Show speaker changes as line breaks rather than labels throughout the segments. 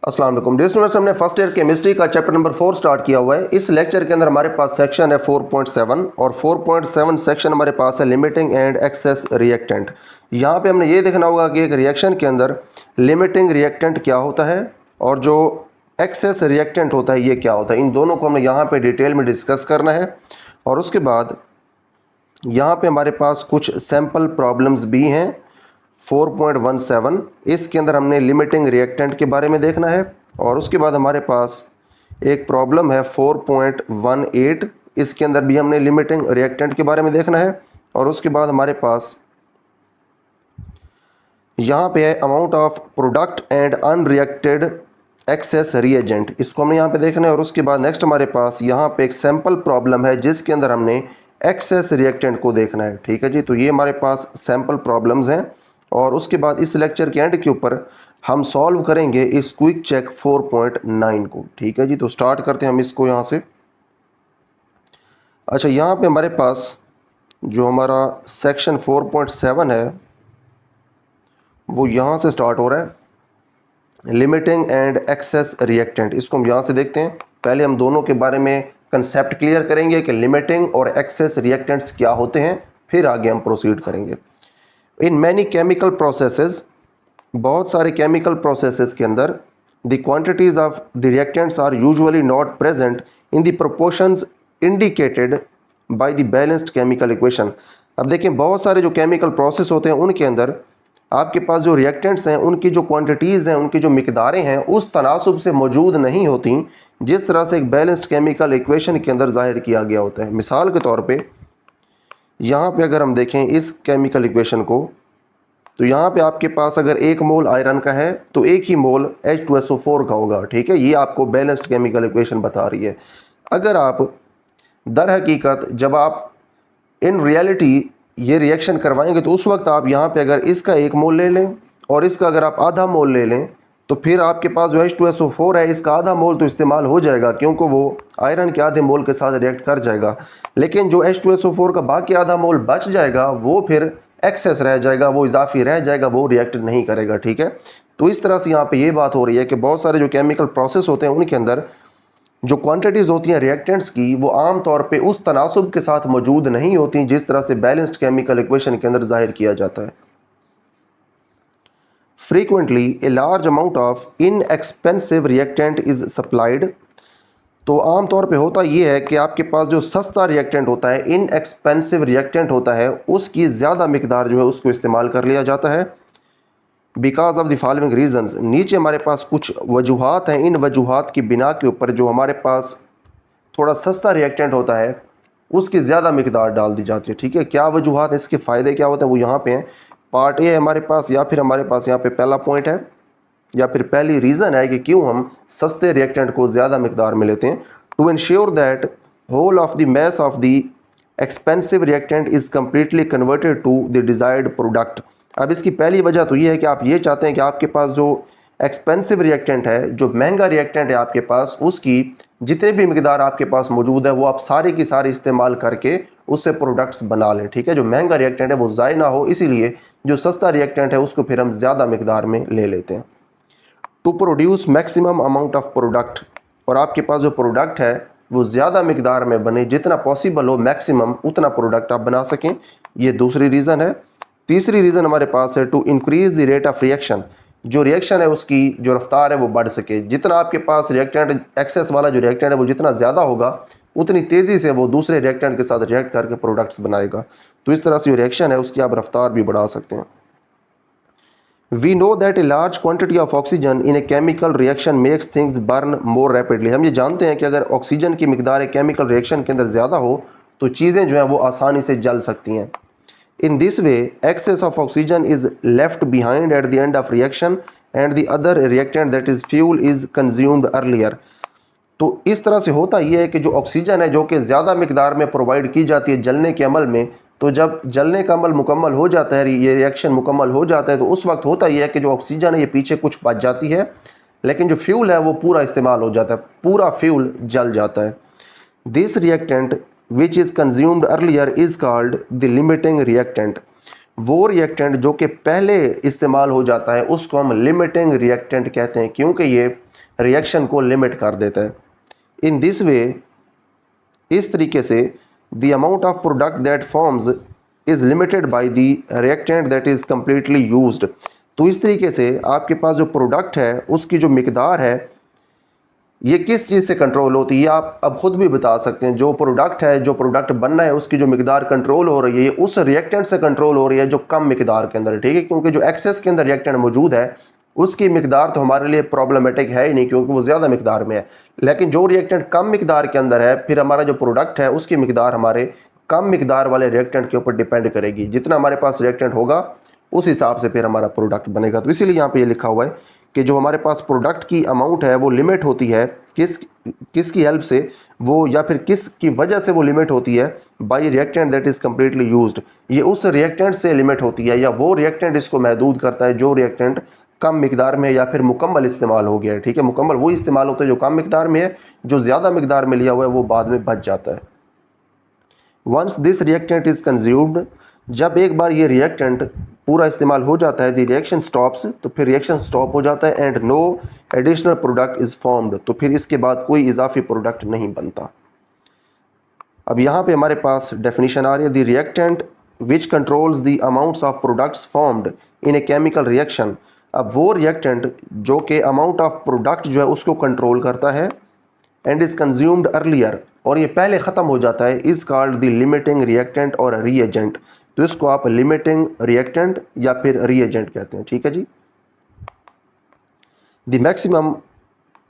अस्सलाम वालेकुम dear students, हमने फर्स्ट ईयर केमिस्ट्री का चैप्टर नंबर 4 स्टार्ट किया हुआ है। इस लेक्चर के अंदर हमारे पास सेक्शन है 4.7 और 4.7 सेक्शन हमारे पास है लिमिटिंग एंड एक्सेस रिएक्टेंट। यहाँ पे हमने ये देखना होगा कि एक रिएक्शन के अंदर लिमिटिंग रिएक्टेंट क्या होता है और जो एक्सेस रिएक्टेंट होता है ये क्या होता है। इन दोनों को हमने यहाँ पर डिटेल में डिस्कस करना है और उसके बाद यहाँ पर हमारे पास कुछ सैम्पल प्रॉब्लम्स भी हैं। 4.17 इसके अंदर हमने लिमिटिंग रिएक्टेंट के बारे में देखना है और उसके बाद हमारे पास एक प्रॉब्लम है 4.18 इसके अंदर भी हमने लिमिटिंग रिएक्टेंट के बारे में देखना है और उसके बाद हमारे पास यहाँ पे है amount of product and unreacted excess reagent, इसको हमने यहाँ पे देखना है और उसके बाद नेक्स्ट हमारे पास यहाँ पे एक सैम्पल प्रॉब्लम है जिसके अंदर हमने एक्सेस रिएक्टेंट को देखना है। ठीक है जी, तो ये हमारे पास सैम्पल प्रॉब्लम्स हैं और उसके बाद इस लेक्चर के एंड के ऊपर हम सॉल्व करेंगे इस क्विक चेक 4.9 को। ठीक है जी, तो स्टार्ट करते हैं हम इसको यहाँ से। अच्छा, यहाँ पे हमारे पास जो हमारा सेक्शन 4.7 है वो यहाँ से स्टार्ट हो रहा है, लिमिटिंग एंड एक्सेस रिएक्टेंट। इसको हम यहाँ से देखते हैं। पहले हम दोनों के बारे में कंसेप्ट क्लियर करेंगे कि लिमिटिंग और एक्सेस रिएक्टेंट्स क्या होते हैं, फिर आगे हम प्रोसीड करेंगे। इन मैनी केमिकल प्रोसेसेस, बहुत सारे केमिकल प्रोसेसेस के अंदर the quantities of the reactants are usually not present in the proportions indicated by the balanced chemical equation. अब देखें, बहुत सारे जो केमिकल प्रोसेस होते हैं उनके अंदर आपके पास जो रिएक्टेंट्स हैं उनकी जो क्वांटिटीज़ हैं, उनकी जो मिकदारें हैं उस तनासुब से मौजूद नहीं होती जिस तरह से एक बैलेंस्ड केमिकल इक्वेशन के अंदर जाहिर किया गया होता है। मिसाल के तौर पे यहाँ पे अगर हम देखें इस केमिकल इक्वेशन को, तो यहाँ पे आपके पास अगर 1 मोल आयरन का है तो 1 ही मोल H2SO4 का होगा। ठीक है, ये आपको बैलेंस्ड केमिकल इक्वेशन बता रही है। अगर आप दर हकीकत जब आप इन रियलिटी ये रिएक्शन करवाएंगे तो उस वक्त आप यहाँ पे अगर इसका 1 मोल ले लें और इसका अगर आप आधा मोल ले लें तो फिर आपके पास जो H2SO4 है इसका आधा मोल तो इस्तेमाल हो जाएगा क्योंकि वो आयरन के आधे मोल के साथ रिएक्ट कर जाएगा, लेकिन जो H2SO4 का बाकी आधा मोल बच जाएगा वो फिर एक्सेस रह जाएगा, वो इजाफी रह जाएगा, वो रिएक्ट नहीं करेगा। ठीक है, तो इस तरह से यहाँ पे ये बात हो रही है कि बहुत सारे जो केमिकल प्रोसेस होते हैं उनके अंदर जो क्वांटिटीज़ होती हैं रिएक्टेंट्स की वो आम तौर पे उस तनासुब के साथ मौजूद नहीं होती जिस तरह से बैलेंस्ड केमिकल इक्वेशन के अंदर जाहिर किया जाता है। Frequently a large amount of inexpensive reactant is supplied. तो आम तौर पे होता ये है कि आपके पास जो सस्ता रिएक्टेंट होता है, इनएक्सपेंसिव रिएक्टेंट होता है, उसकी ज़्यादा मिकदार जो है उसको इस्तेमाल कर लिया जाता है because of the following reasons. नीचे हमारे पास कुछ वजूहात हैं, इन वजूहात की बिना के ऊपर जो हमारे पास थोड़ा सस्ता रिएक्टेंट होता है उसकी ज़्यादा मिकदार डाल दी जाती है। ठीक है, क्या वजूहात, इसके फ़ायदे क्या होते हैं वो यहाँ पे हैं। पार्ट ए है हमारे पास, या फिर हमारे पास यहाँ पे पहला पॉइंट है या फिर पहली रीज़न है कि क्यों हम सस्ते रिएक्टेंट को ज़्यादा मिकदार में लेते हैं। To ensure that whole of the mass of the expensive reactant is completely converted to the desired product. अब इसकी पहली वजह तो ये है कि आप ये चाहते हैं कि आपके पास जो एक्सपेंसिव रिएक्टेंट है, जो महंगा रिएक्टेंट है आपके पास, उसकी जितने भी मिकदार आपके पास मौजूद है वो आप सारी की सारी इस्तेमाल करके उससे प्रोडक्ट्स बना लें। ठीक है, जो महंगा रिएक्टेंट है वो ज़ाय ना हो, इसीलिए जो सस्ता रिएक्टेंट है उसको फिर हम ज़्यादा मिकदार में ले लेते हैं। To produce maximum amount of product, और आपके पास जो प्रोडक्ट है वो ज़्यादा मिकदार में बने, जितना पॉसिबल हो मैक्सिमम उतना प्रोडक्ट आप बना सकें, ये दूसरी रीज़न है। तीसरी रीज़न हमारे पास है to increase the rate of reaction, जो रिएक्शन है उसकी जो रफ्तार है वो बढ़ सके। जितना आपके पास रिएक्टेंट एक्सेस वाला जो रिएक्टेंट है वो जितना ज़्यादा होगा उतनी तेज़ी से वो दूसरे रिएक्टेंट के साथ रिएक्ट करके प्रोडक्ट्स बनाएगा। तो इस तरह से जो रिएक्शन है उसकी आप रफ्तार भी बढ़ा सकते हैं। We know that a large quantity of oxygen in a chemical reaction makes things burn more rapidly। हम ये जानते हैं कि अगर ऑक्सीजन की मिकदार केमिकल रिएक्शन के अंदर ज़्यादा हो तो चीज़ें जो हैं वो आसानी से जल सकती हैं। In this way, excess of oxygen is left behind at the end of reaction and the other reactant that is fuel is consumed earlier। तो इस तरह से होता यह है कि जो ऑक्सीजन है जो कि ज़्यादा मिकदार में प्रोवाइड की जाती है जलने के अमल में, तो जब जलने का अमल मुकम्मल हो जाता है, ये रिएक्शन मुकम्मल हो जाता है, तो उस वक्त होता यह है कि जो ऑक्सीजन है ये पीछे कुछ बच जाती है, लेकिन जो फ्यूल है वो पूरा इस्तेमाल हो जाता है, पूरा फ्यूल जल जाता है। This reactant which is consumed earlier is called the limiting reactant. वो रिएक्टेंट जो कि पहले इस्तेमाल हो जाता है उसको हम लिमिटिंग रिएक्टेंट कहते हैं, क्योंकि ये रिएक्शन को लिमिट कर देता है। इन दिस वे, इस तरीके से the amount of product that forms is limited by the reactant that is completely used. तो इस तरीके से आपके पास जो प्रोडक्ट है उसकी जो मिकदार है ये किस चीज़ से कंट्रोल होती है, आप अब खुद भी बता सकते हैं। जो प्रोडक्ट है, जो प्रोडक्ट बनना है, उसकी जो मिकदार कंट्रोल हो रही है उस रिएक्टेंट से कंट्रोल हो रही है जो कम मिकदार के अंदर, ठीक है। क्योंकि जो एक्सेस के अंदर रिएक्टेंट मौजूद है उसकी मिकदार तो हमारे लिए प्रॉब्लमेटिक है ही नहीं, क्योंकि वो ज़्यादा मिकदार में है। लेकिन जो रिएक्टेंट कम मिकदार के अंदर है, फिर हमारा जो प्रोडक्ट है उसकी मिकदार हमारे कम मिकदार वाले रिएक्टेंट के ऊपर डिपेंड करेगी। जितना हमारे पास रिएक्टेंट होगा उस हिसाब से फिर हमारा प्रोडक्ट बनेगा। तो इसीलिए यहाँ पे ये लिखा हुआ है कि जो हमारे पास प्रोडक्ट की अमाउंट है वो लिमिट होती है किसकी हेल्प से, वो या फिर किस की वजह से वो लिमिट होती है, bye reactant that is completely used. ये उस रिएक्टेंट से लिमिट होती है, या वो रिएक्टेंट इसको महदूद करता है जो रिएक्टेंट कम मिकदार में या फिर मुकम्मल इस्तेमाल हो गया है, ठीक है। मुकम्मल वो इस्तेमाल होता है जो कम मिकदार में है, जो ज़्यादा मिकदार में लिया हुआ है वो बाद में बच जाता है। Once this reactant is consumed, जब एक बार ये रिएक्टेंट पूरा इस्तेमाल हो जाता है, द रिएक्शन स्टॉप्स, तो फिर रिएक्शन स्टॉप हो जाता है। And no additional product is formed, तो फिर इसके बाद कोई इजाफी प्रोडक्ट नहीं बनता। अब यहाँ पे हमारे पास डेफिनेशन आ रही है, the reactant which controls the amounts of products formed in a chemical reaction. अब वो रिएक्टेंट जो कि अमाउंट ऑफ प्रोडक्ट जो है उसको कंट्रोल करता है, एंड इज़ कंज्यूम्ड अर्लियर, और ये पहले ख़त्म हो जाता है, is called the limiting reactant और रीएजेंट। तो इसको आप लिमिटिंग रिएक्टेंट या फिर रीएजेंट कहते हैं, ठीक है जी। The maximum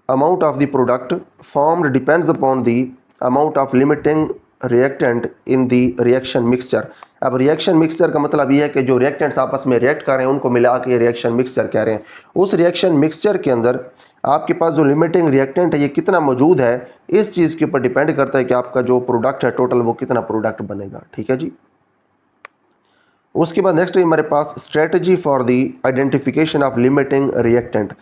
amount of the product formed depends upon the amount of limiting reactant in the reaction mixture. अब रिएक्शन मिक्सचर का मतलब ये है कि जो रिएक्टेंट्स आपस में रिएक्ट कर रहे हैं उनको मिला के रिएक्शन मिक्सचर कह रहे हैं। उस रिएक्शन मिक्सचर के अंदर आपके पास जो लिमिटिंग रिएक्टेंट है ये कितना मौजूद है, इस चीज़ के ऊपर डिपेंड करता है कि आपका जो प्रोडक्ट है टोटल वो कितना प्रोडक्ट बनेगा, ठीक है जी। उसके बाद नेक्स्ट है हमारे पास strategy for the identification of limiting reactant.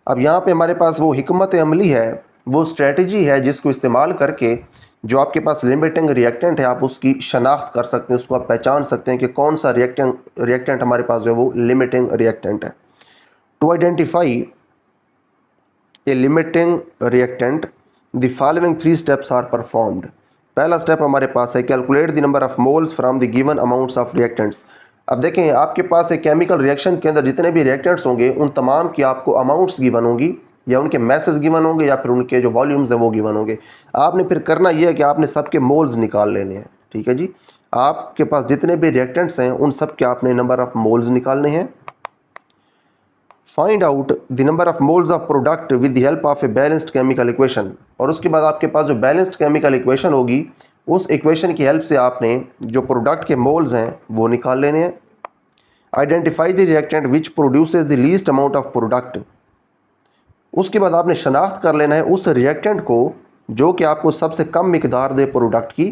अब यहाँ पे हमारे पास वो हिकमत अमली है, वो स्ट्रेटजी है जिसको इस्तेमाल करके जो आपके पास लिमिटिंग रिएक्टेंट है आप उसकी शनाख्त कर सकते हैं, उसको आप पहचान सकते हैं कि कौन सा रिएक्टेंट हमारे पास जो है वो लिमिटिंग रिएक्टेंट है। To identify a limiting reactant the following 3 steps are performed. पहला स्टेप हमारे पास है calculate the number of moles from the given amounts of reactants. अब देखें आपके पास एक केमिकल रिएक्शन के अंदर जितने भी रिएक्टेंट्स होंगे उन तमाम की आपको अमाउंट्स गिवन होंगी, या उनके मैसेज गिवन होंगे, या फिर उनके जो वॉल्यूम्स है वो गिवन होंगे। आपने फिर करना यह है कि आपने सबके मोल्स निकाल लेने हैं, ठीक है जी। आपके पास जितने भी रिएक्टेंट्स हैं उन सब के आपने नंबर ऑफ मोल्स निकालने हैं। Find out the number of moles of product with the help of a balanced chemical equation. और उसके बाद आपके पास जो बैलेंस्ड केमिकल इक्वेशन होगी उस इक्वेशन की हेल्प से आपने जो प्रोडक्ट के मोल्स हैं वो निकाल लेने हैं। Identify the reactant which produces the least amount of product. उसके बाद आपने शनाख्त कर लेना है उस रिएक्टेंट को जो कि आपको सबसे कम मिकदार दे प्रोडक्ट की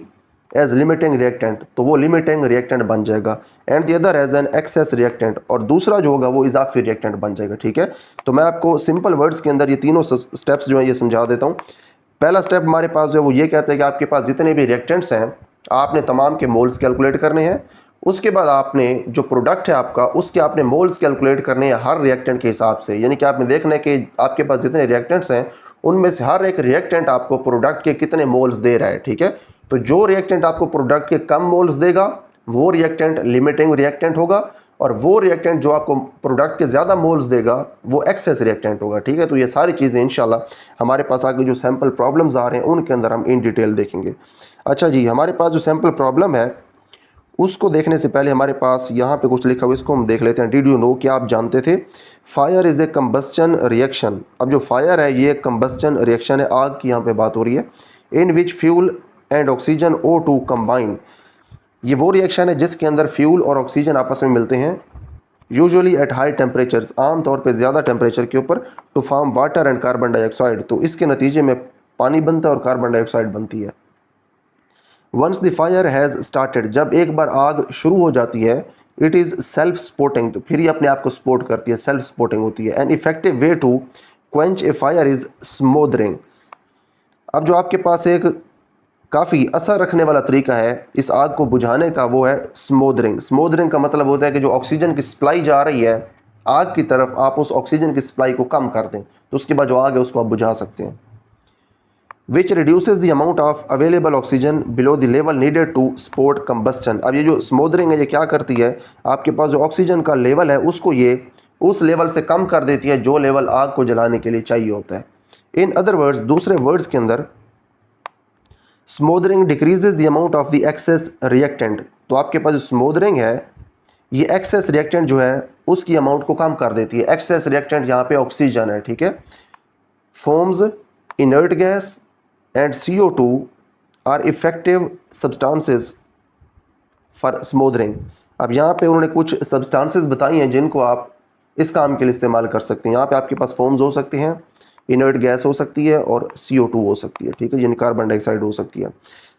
एज लिमिटिंग रिएक्टेंट, तो वो लिमिटिंग रिएक्टेंट बन जाएगा। And the other as an excess reactant, और दूसरा जो होगा वो इजाफी रिएक्टेंट बन जाएगा, ठीक है। तो मैं आपको सिंपल वर्ड्स के अंदर ये तीनों स्टेप्स जो है ये समझा देता हूँ। पहला स्टेप हमारे पास जो है वो ये कहता है कि आपके पास जितने भी रिएक्टेंट्स हैं आपने तमाम के मोल्स कैलकुलेट करने हैं। उसके बाद आपने जो प्रोडक्ट है आपका उसके आपने मोल्स कैलकुलेट करने हैं हर रिएक्टेंट के हिसाब से, यानी कि आपने देखना है कि आपके पास जितने रिएक्टेंट्स हैं उनमें से हर एक रिएक्टेंट आपको प्रोडक्ट के कितने मोल्स दे रहा है, ठीक है। तो जो रिएक्टेंट आपको प्रोडक्ट के कम मोल्स देगा वो रिएक्टेंट लिमिटिंग रिएक्टेंट होगा, और वो रिएक्टेंट जो आपको प्रोडक्ट के ज़्यादा मोल्स देगा वो एक्सेस रिएक्टेंट होगा, ठीक है। तो ये सारी चीज़ें इंशाल्लाह हमारे पास आगे जो सैम्पल प्रॉब्लम्स आ रहे हैं उनके अंदर हम इन डिटेल देखेंगे। अच्छा जी, हमारे पास जो सैम्पल प्रॉब्लम है उसको देखने से पहले हमारे पास यहाँ पे कुछ लिखा हुआ, इसको हम देख लेते हैं। डिड यू नो, क्या आप जानते थे, fire is a combustion reaction. अब जो फायर है ये कम्बस्चन रिएक्शन है, आग की यहाँ पे बात हो रही है। In which fuel and oxygen O2 combine, ये वो रिएक्शन है जिसके अंदर फ्यूल और ऑक्सीजन आपस में मिलते हैं, यूजुअली एट हाई टेम्परेचर्स, आम तौर पे ज़्यादा टेम्परेचर के ऊपर, to form water and carbon dioxide, तो इसके नतीजे में पानी बनता है और कार्बन डाइऑक्साइड बनती है। Once the fire has started, जब एक बार आग शुरू हो जाती है, इट इज़ सेल्फ स्पोर्टिंग, तो फिर ये अपने आप को सपोर्ट करती है, सेल्फ स्पोर्टिंग होती है। An effective way to quench a fire is smothering. अब जो आपके पास एक काफ़ी असर रखने वाला तरीका है इस आग को बुझाने का वो है स्मोदरिंग। स्मोदरिंग का मतलब होता है कि जो ऑक्सीजन की सप्लाई जा रही है आग की तरफ आप उस ऑक्सीजन की सप्लाई को कम कर दें, तो उसके बाद जो आग है उसको आप बुझा सकते हैं। Which reduces the amount of available oxygen below the level needed to support combustion. अब ये जो स्मोदरिंग है ये क्या करती है, आपके पास जो ऑक्सीजन का लेवल है उसको ये उस लेवल से कम कर देती है जो लेवल आग को जलाने के लिए चाहिए होता है। इन अदर वर्ड्स, दूसरे वर्ड्स के अंदर, smothering decreases the amount of the excess reactant. तो आपके पास जो स्मोदरिंग है ये एक्सेस रिएक्टेंट जो है उसकी अमाउंट को कम कर देती है। एक्सेस रिएक्टेंट यहाँ पे ऑक्सीजन है, ठीक है। Foams, inert gas and CO2 are effective substances for smothering. अब यहाँ पे उन्होंने कुछ सब्सटेंसेस बताई हैं जिनको आप इस काम के लिए इस्तेमाल कर सकते हैं। यहाँ पे आपके पास फोम्स हो सकते हैं, इनर्ट गैस हो सकती है और CO2 हो सकती है, ठीक है, यानी कार्बन डाइऑक्साइड हो सकती है।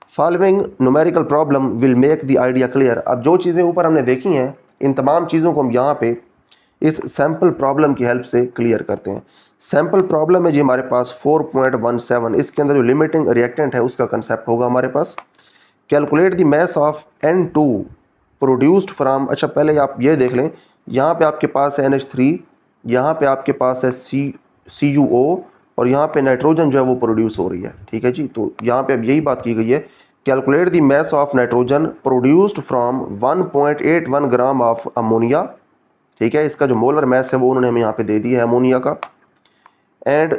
Following numerical problem will make the idea clear. अब जो चीज़ें ऊपर हमने देखी हैं इन तमाम चीज़ों को हम यहाँ पे इस सैम्पल प्रॉब्लम की हेल्प से क्लियर करते हैं। सैम्पल प्रॉब्लम है जी हमारे पास 4.17, इसके अंदर जो लिमिटिंग रिएक्टेंट है उसका कंसेप्ट होगा हमारे पास। Calculate the mass of N2 produced from, अच्छा पहले आप ये देख लें, यहाँ पे आपके पास है NH3, यहाँ पे आपके पास है CuO और यहाँ पे नाइट्रोजन जो है वो प्रोड्यूस हो रही है, ठीक है जी। तो यहाँ पे अब यही बात की गई है, calculate the mass of nitrogen produced from 1.81 gram of ammonia, ठीक है। इसका जो मोलर मैस है वो उन्होंने हमें यहाँ पे दे दिया है अमोनिया का। And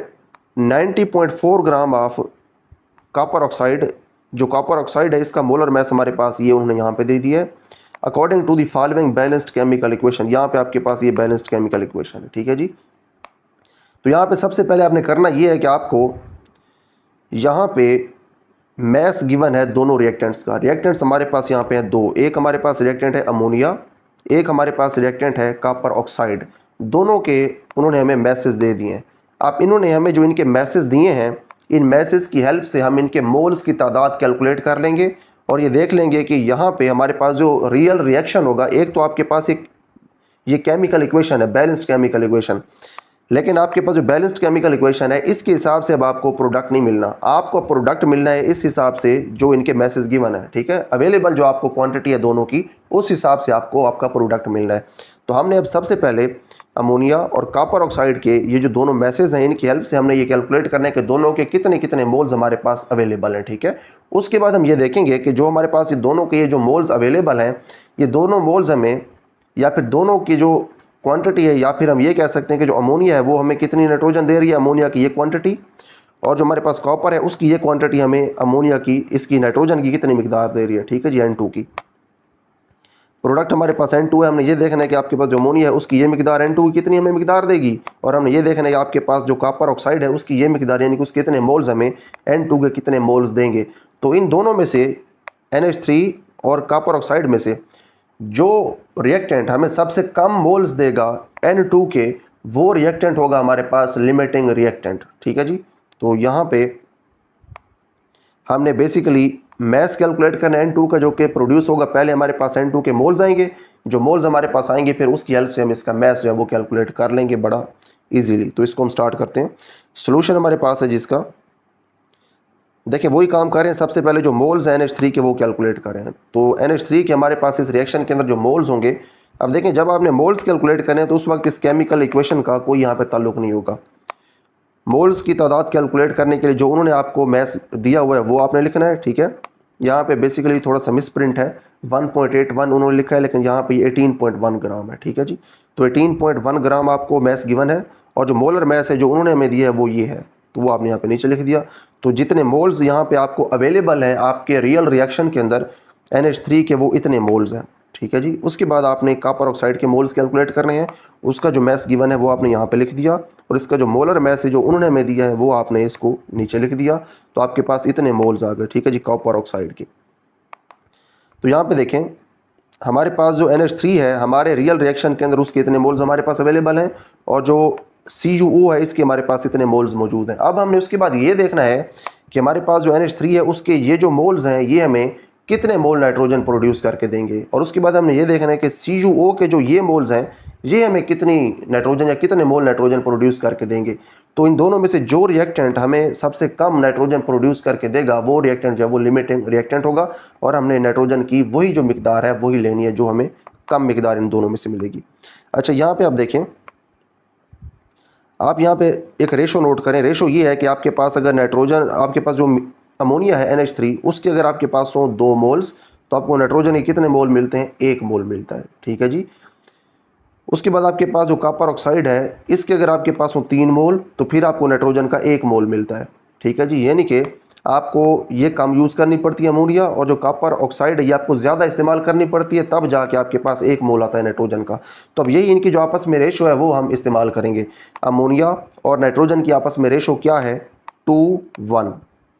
90.4 gram of copper oxide, जो कॉपर ऑक्साइड है इसका मोलर मैस हमारे पास ये उन्होंने यहाँ पे दे दिया है। According to the following balanced chemical equation, यहाँ पे आपके पास ये बैलेंस्ड केमिकल इक्वेशन है, ठीक है जी। तो यहाँ पे सबसे पहले आपने करना ये है कि आपको यहाँ पे मैस गिवन है दोनों रिएक्टेंट्स का। रिएक्टेंट्स हमारे पास यहाँ पे हैं दो, एक हमारे पास रिएक्टेंट है अमोनिया, एक हमारे पास रिएक्टेंट है कॉपर ऑक्साइड। दोनों के उन्होंने हमें मैसेज दे दिए हैं। अब इन्होंने हमें जो इनके मैसेज दिए हैं, इन मैसेज की हेल्प से हम इनके मोल्स की तादाद कैलकुलेट कर लेंगे और ये देख लेंगे कि यहाँ पे हमारे पास जो रियल रिएक्शन होगा, एक तो आपके पास एक ये केमिकल इक्वेशन है, बैलेंस्ड केमिकल इक्वेशन, लेकिन आपके पास जो बैलेंस्ड केमिकल इक्वेशन है इसके हिसाब से अब आपको प्रोडक्ट नहीं मिलना, आपको प्रोडक्ट मिलना है इस हिसाब से जो इनके मैसेज गिवन है, ठीक है। अवेलेबल जो आपको क्वांटिटी है दोनों की, उस हिसाब से आपको आपका प्रोडक्ट मिलना है। तो हमने अब सबसे पहले अमोनिया और कॉपर ऑक्साइड के ये जो दोनों मैसेज हैं इनकी हेल्प से हमने ये कैलकुलेट करना है कि दोनों के कितने कितने मोल्स हमारे पास अवेलेबल हैं, ठीक है। उसके बाद हम ये देखेंगे कि जो हमारे पास ये दोनों के ये जो मोल्स अवेलेबल हैं, ये दोनों मोल्स हमें, या फिर दोनों की जो क्वांटिटी है, या फिर हम ये कह सकते हैं कि जो अमोनिया है वो हमें कितनी नाइट्रोजन दे रही है, अमोनिया की ये क्वांटिटी, और जो हमारे पास कॉपर है उसकी ये क्वांटिटी हमें अमोनिया की, इसकी नाइट्रोजन की कितनी मिकदार दे रही है, ठीक है जी, N2 की। प्रोडक्ट हमारे पास N2 है, हमने ये देखना है कि आपके पास जो अमोनिया है उसकी ये मिकदार N2 की कितनी हमें मिकदार देगी, और हमने ये देखना है कि आपके पास जो कॉपर ऑक्साइड है उसकी ये मिकदार, यानी कि उसके कितने मोल्स हमें N2 के कितने मोल्स देंगे। तो इन दोनों में से NH3 और कॉपर ऑक्साइड में से जो रिएक्टेंट हमें सबसे कम मोल्स देगा N2 के, वो रिएक्टेंट होगा हमारे पास लिमिटिंग रिएक्टेंट, ठीक है जी। तो यहाँ पे हमने बेसिकली मैस कैलकुलेट करना है N2 का, जो कि प्रोड्यूस होगा। पहले हमारे पास N2 के मोल्स आएंगे, जो मोल्स हमारे पास आएंगे फिर उसकी हेल्प से हम इसका मैस जो है वो कैलकुलेट कर लेंगे बड़ा इजीली। तो इसको हम स्टार्ट करते हैं। सोल्यूशन हमारे पास है जिसका, देखिए वही काम कर रहे हैं। सबसे पहले जो मोल्स हैं NH3 के वो कैलकुलेट कर रहे हैं। तो NH3 के हमारे पास इस रिएक्शन के अंदर जो मोल्स होंगे, अब देखें जब आपने मोल्स कैलकुलेट करें हैं तो उस वक्त इस केमिकल इक्वेशन का कोई यहाँ पे ताल्लुक नहीं होगा। मोल्स की तादाद कैलकुलेट करने के लिए जो उन्होंने आपको मैस दिया हुआ है वो आपने लिखना है, ठीक है। यहाँ पे बेसिकली थोड़ा सा मिस प्रिंट है, 1.81 उन्होंने लिखा है, लेकिन यहाँ पे 18.1 ग्राम है, ठीक है जी। तो 18.1 ग्राम आपको मैस गिवन है, और जो मोलर मैस है जो उन्होंने हमें दिया है वो ये है, तो वो आपने यहाँ पे नीचे लिख दिया। तो जितने मोल्स यहाँ पे आपको अवेलेबल हैं आपके रियल रिएक्शन के अंदर NH3 के, वो इतने मोल्स हैं, ठीक है जी। उसके बाद आपने कॉपर ऑक्साइड के मोल्स कैलकुलेट करने हैं, उसका जो मैस गिवन है वो आपने यहाँ पे लिख दिया, और इसका जो मोलर मैस है जो उन्होंने हमें दिया है वो आपने इसको नीचे लिख दिया। तो आपके पास इतने मोल्स आ गए, ठीक है जी, कॉपर ऑक्साइड के। तो यहाँ पे देखें हमारे पास जो NH3 है हमारे रियल रिएक्शन के अंदर उसके इतने मोल्स हमारे पास अवेलेबल हैं, और जो CuO है इसके हमारे पास इतने मोल्स मौजूद हैं। अब हमने उसके बाद ये देखना है कि हमारे पास जो NH3 है उसके ये जो मोल्स हैं ये हमें कितने मोल नाइट्रोजन प्रोड्यूस करके देंगे, और उसके बाद हमने ये देखना है कि CuO के जो ये मोल्स हैं ये हमें कितनी नाइट्रोजन या कितने मोल नाइट्रोजन प्रोड्यूस करके देंगे। तो इन दोनों में से जो रिएक्टेंट हमें सबसे कम नाइट्रोजन प्रोड्यूस करके देगा वो रिएक्टेंट जो है वो लिमिटिंग रिएक्टेंट होगा, और हमने नाइट्रोजन की वही जो मिकदार है वही लेनी है जो हमें कम मिकदार इन दोनों में से मिलेगी। अच्छा, यहाँ पे आप देखें, आप यहाँ पे एक रेशो नोट करें। रेशो ये है कि आपके पास अगर नाइट्रोजन, आपके पास जो अमोनिया है NH3, उसके अगर आपके पास हो 2 मोल्स, तो आपको नाइट्रोजन के कितने मोल मिलते हैं? 1 मोल मिलता है। ठीक है जी। उसके बाद आपके पास जो कॉपर ऑक्साइड है, इसके अगर आपके पास हो 3 मोल, तो फिर आपको नाइट्रोजन का 1 मोल मिलता है। ठीक है जी। यानी कि आपको ये कम यूज़ करनी पड़ती है अमोनिया, और जो कॉपर ऑक्साइड है ये आपको ज़्यादा इस्तेमाल करनी पड़ती है, तब जाके आपके पास 1 मोल आता है नाइट्रोजन का। तो अब यही इनकी जो आपस में रेशो है वो हम इस्तेमाल करेंगे। अमोनिया और नाइट्रोजन की आपस में रेशो क्या है? 2:1।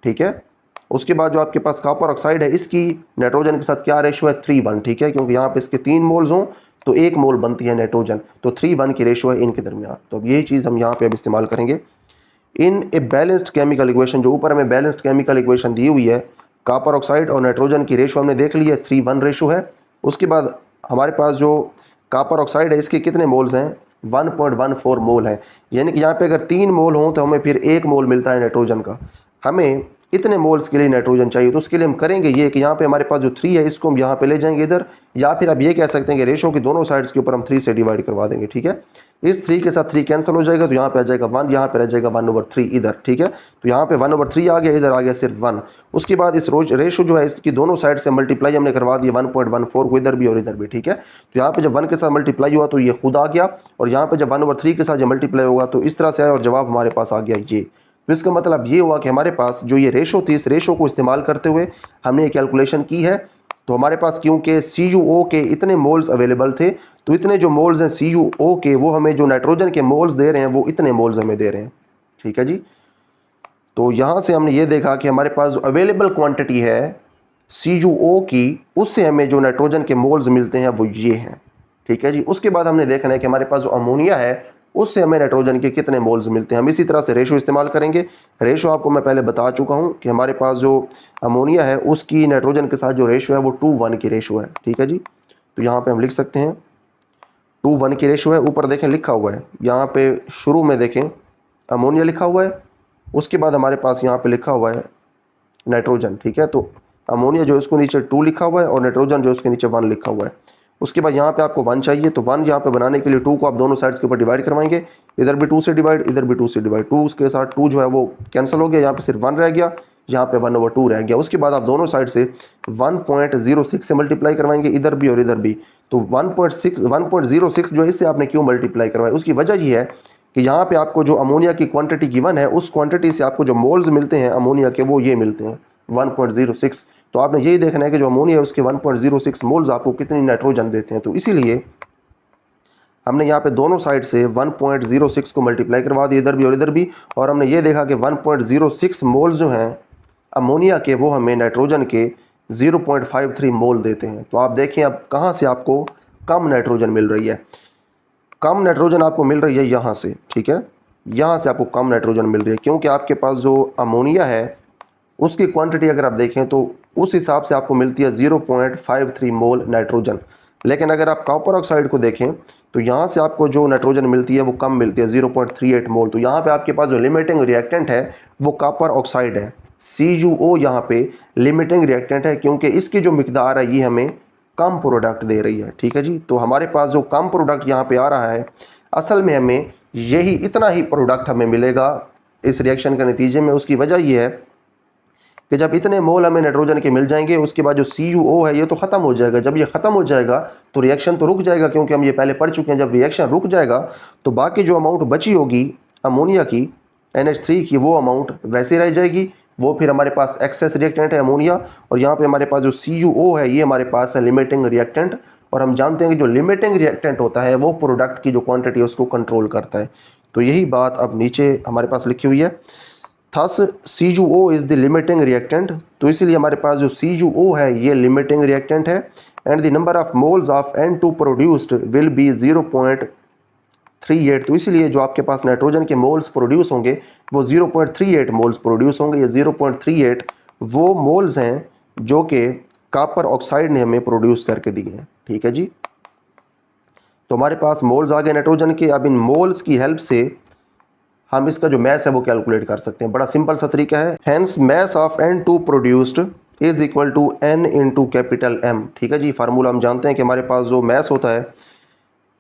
ठीक है। उसके बाद जो आपके पास कॉपर ऑक्साइड है, इसकी नाइट्रोजन के साथ क्या रेशो है? 3:1। ठीक है, क्योंकि यहाँ पे इसके 3 मोल्स हों तो 1 मोल बनती है नाइट्रोजन, तो 3:1 की रेशो है इनके दरमियान। तो अब यही चीज़ हम यहाँ पे अब इस्तेमाल करेंगे। इन ए बैलेंस्ड केमिकल इक्वेशन, जो ऊपर हमें बैलेंस्ड केमिकल इक्वेशन दी हुई है, कॉपर ऑक्साइड और नाइट्रोजन की रेशो हमने देख ली है, 3:1 रेशो है। उसके बाद हमारे पास जो कॉपर ऑक्साइड है, इसके कितने मोल्स हैं? 1.14 मोल है। यानी कि यहाँ पे अगर 3 मोल हों तो हमें फिर 1 मोल मिलता है नाइट्रोजन का। हमें इतने मोल्स के लिए नाइट्रोजन चाहिए, तो उसके लिए हम करेंगे ये कि यहाँ पे हमारे पास जो 3 है, इसको हम यहाँ पे ले जाएंगे इधर, या फिर आप ये कह सकते हैं कि रेशो की दोनों साइड्स के ऊपर हम 3 से डिवाइड करवा देंगे। ठीक है। इस 3 के साथ 3 कैंसिल हो जाएगा, तो यहाँ पे आ जाएगा 1, यहाँ पे रह जाएगा 1/3 इधर। ठीक है। तो यहाँ पे 1/3 आ गया, इधर आ गया सिर्फ 1। उसके बाद इस रेशो जो है, इसकी दोनों साइड से मल्टीप्लाई हमने करवा दिया 1.14 को, इधर भी और इधर भी। ठीक है। तो यहाँ पे जब 1 के साथ मल्टीप्लाई हुआ तो ये खुद आ गया, और यहाँ पे जब 1/3 के साथ जब मल्टीप्लाई होगा तो इस तरह से आया, और जवाब हमारे पास आ गया ये। तो इसका मतलब ये हुआ कि हमारे पास जो ये रेशो थी, इस रेशो को इस्तेमाल करते हुए हमने ये कैलकुलेशन की है। तो हमारे पास क्योंकि CuO के इतने मोल्स अवेलेबल थे, तो इतने जो मोल्स हैं CuO के, वो हमें जो नाइट्रोजन के मोल्स दे रहे हैं, वो इतने मोल्स हमें दे रहे हैं। ठीक है जी। तो यहाँ से हमने ये देखा कि हमारे पास जो अवेलेबल क्वांटिटी है CuO की, उससे हमें जो नाइट्रोजन के मोल्स मिलते हैं वो ये हैं। ठीक है जी। उसके बाद हमने देखना है कि हमारे पास जो अमोनिया है, उससे हमें नाइट्रोजन के कितने मोल्स मिलते हैं। हम इसी तरह से रेशो इस्तेमाल करेंगे। रेशो आपको मैं पहले बता चुका हूँ कि हमारे पास जो अमोनिया है, उसकी नाइट्रोजन के साथ जो रेशो है वो 2:1 की रेशो है। ठीक है जी। तो यहाँ पे हम लिख सकते हैं 2:1 की रेशो है। ऊपर देखें लिखा हुआ है, यहाँ पे शुरू में देखें अमोनिया लिखा हुआ है, उसके बाद हमारे पास यहाँ पे लिखा हुआ है नाइट्रोजन। ठीक है। तो अमोनिया जो इसको नीचे 2 लिखा हुआ है, और नाइट्रोजन जो इसके नीचे 1 लिखा हुआ है। उसके बाद यहाँ पे आपको 1 चाहिए, तो 1 यहाँ पे बनाने के लिए 2 को आप दोनों साइड्स के ऊपर डिवाइड करवाएंगे। इधर भी 2 से डिवाइड, इधर भी 2 से डिवाइड। 2 के साथ 2 जो है वो कैंसिल हो गया, यहाँ पे सिर्फ 1 रह गया, यहाँ पे 1/2 रह गया। उसके बाद आप दोनों साइड से 1.06 से मल्टीप्लाई करवाएंगे, इधर भी और इधर भी। तो 1.06 जो है, इससे आपने क्यों मल्टीप्लाई करवाया? उसकी वजह ये है कि यहाँ पे आपको जो अमोनिया की क्वांटिटी गिवन है, उस क्वांटिटी से आपको जो मोल्स मिलते हैं अमोनिया के, वो ये मिलते हैं 1.06। तो आपने यही देखना है कि जो अमोनिया है उसके 1.06 मोल्स आपको कितनी नाइट्रोजन देते हैं। तो इसीलिए हमने यहाँ पे दोनों साइड से 1.06 को मल्टीप्लाई करवा दिया, इधर भी और इधर भी, और हमने ये देखा कि 1.06 मोल्स जो हैं अमोनिया के, वो हमें नाइट्रोजन के 0.53 मोल देते हैं। तो आप देखें अब कहाँ से आपको कम नाइट्रोजन मिल रही है। कम नाइट्रोजन आपको मिल रही है यहाँ से। ठीक है। यहाँ से आपको कम नाइट्रोजन मिल रही है, क्योंकि आपके पास जो अमोनिया है, उसकी क्वांटिटी अगर आप देखें तो उस हिसाब से आपको मिलती है 0.53 मोल नाइट्रोजन। लेकिन अगर आप कॉपर ऑक्साइड को देखें तो यहाँ से आपको जो नाइट्रोजन मिलती है वो कम मिलती है, 0.38 मोल। तो यहाँ पे आपके पास जो लिमिटिंग रिएक्टेंट है वो कॉपर ऑक्साइड है। CuO यहाँ पे लिमिटिंग रिएक्टेंट है, क्योंकि इसकी जो मिकदार है ये हमें कम प्रोडक्ट दे रही है। ठीक है जी। तो हमारे पास जो कम प्रोडक्ट यहाँ पे आ रहा है, असल में हमें यही इतना ही प्रोडक्ट हमें मिलेगा इस रिएक्शन के नतीजे में। उसकी वजह यह है कि जब इतने मोल हमें नाइट्रोजन के मिल जाएंगे, उसके बाद जो CuO है ये तो ख़त्म हो जाएगा। जब ये ख़त्म हो जाएगा तो रिएक्शन तो रुक जाएगा, क्योंकि हम ये पहले पढ़ चुके हैं। जब रिएक्शन रुक जाएगा तो बाकी जो अमाउंट बची होगी अमोनिया की, NH3 की, वो अमाउंट वैसे रह जाएगी। वो फिर हमारे पास एक्सेस रिएक्टेंट है अमोनिया, और यहाँ पे हमारे पास जो CuO है ये हमारे पास है लिमिटिंग रिएक्टेंट। और हम जानते हैं कि जो लिमिटिंग रिएक्टेंट होता है वो प्रोडक्ट की जो क्वांटिटी है उसको कंट्रोल करता है। तो यही बात अब नीचे हमारे पास लिखी हुई है। Thus CuO is the limiting reactant. तो इसीलिए हमारे पास जो CuO है ये लिमिटिंग रिएक्टेंट है। And the number of moles of N2 produced will be 0.38। तो इसीलिए जो आपके पास नाइट्रोजन के मोल्स प्रोड्यूस होंगे वो 0.38 मोल्स प्रोड्यूस होंगे। ये 0.38 वो मोल्स हैं जो कि कॉपर ऑक्साइड ने हमें प्रोड्यूस करके दिए हैं। ठीक है जी। तो हमारे पास मोल्स आ गए नाइट्रोजन के। अब इन मोल्स की हेल्प से हम इसका जो मैस है वो कैलकुलेट कर सकते हैं। बड़ा सिंपल सा तरीका है। Hence mass of N2 produced is equal to N into capital M। ठीक है जी। फार्मूला हम जानते हैं कि हमारे पास जो मैस होता है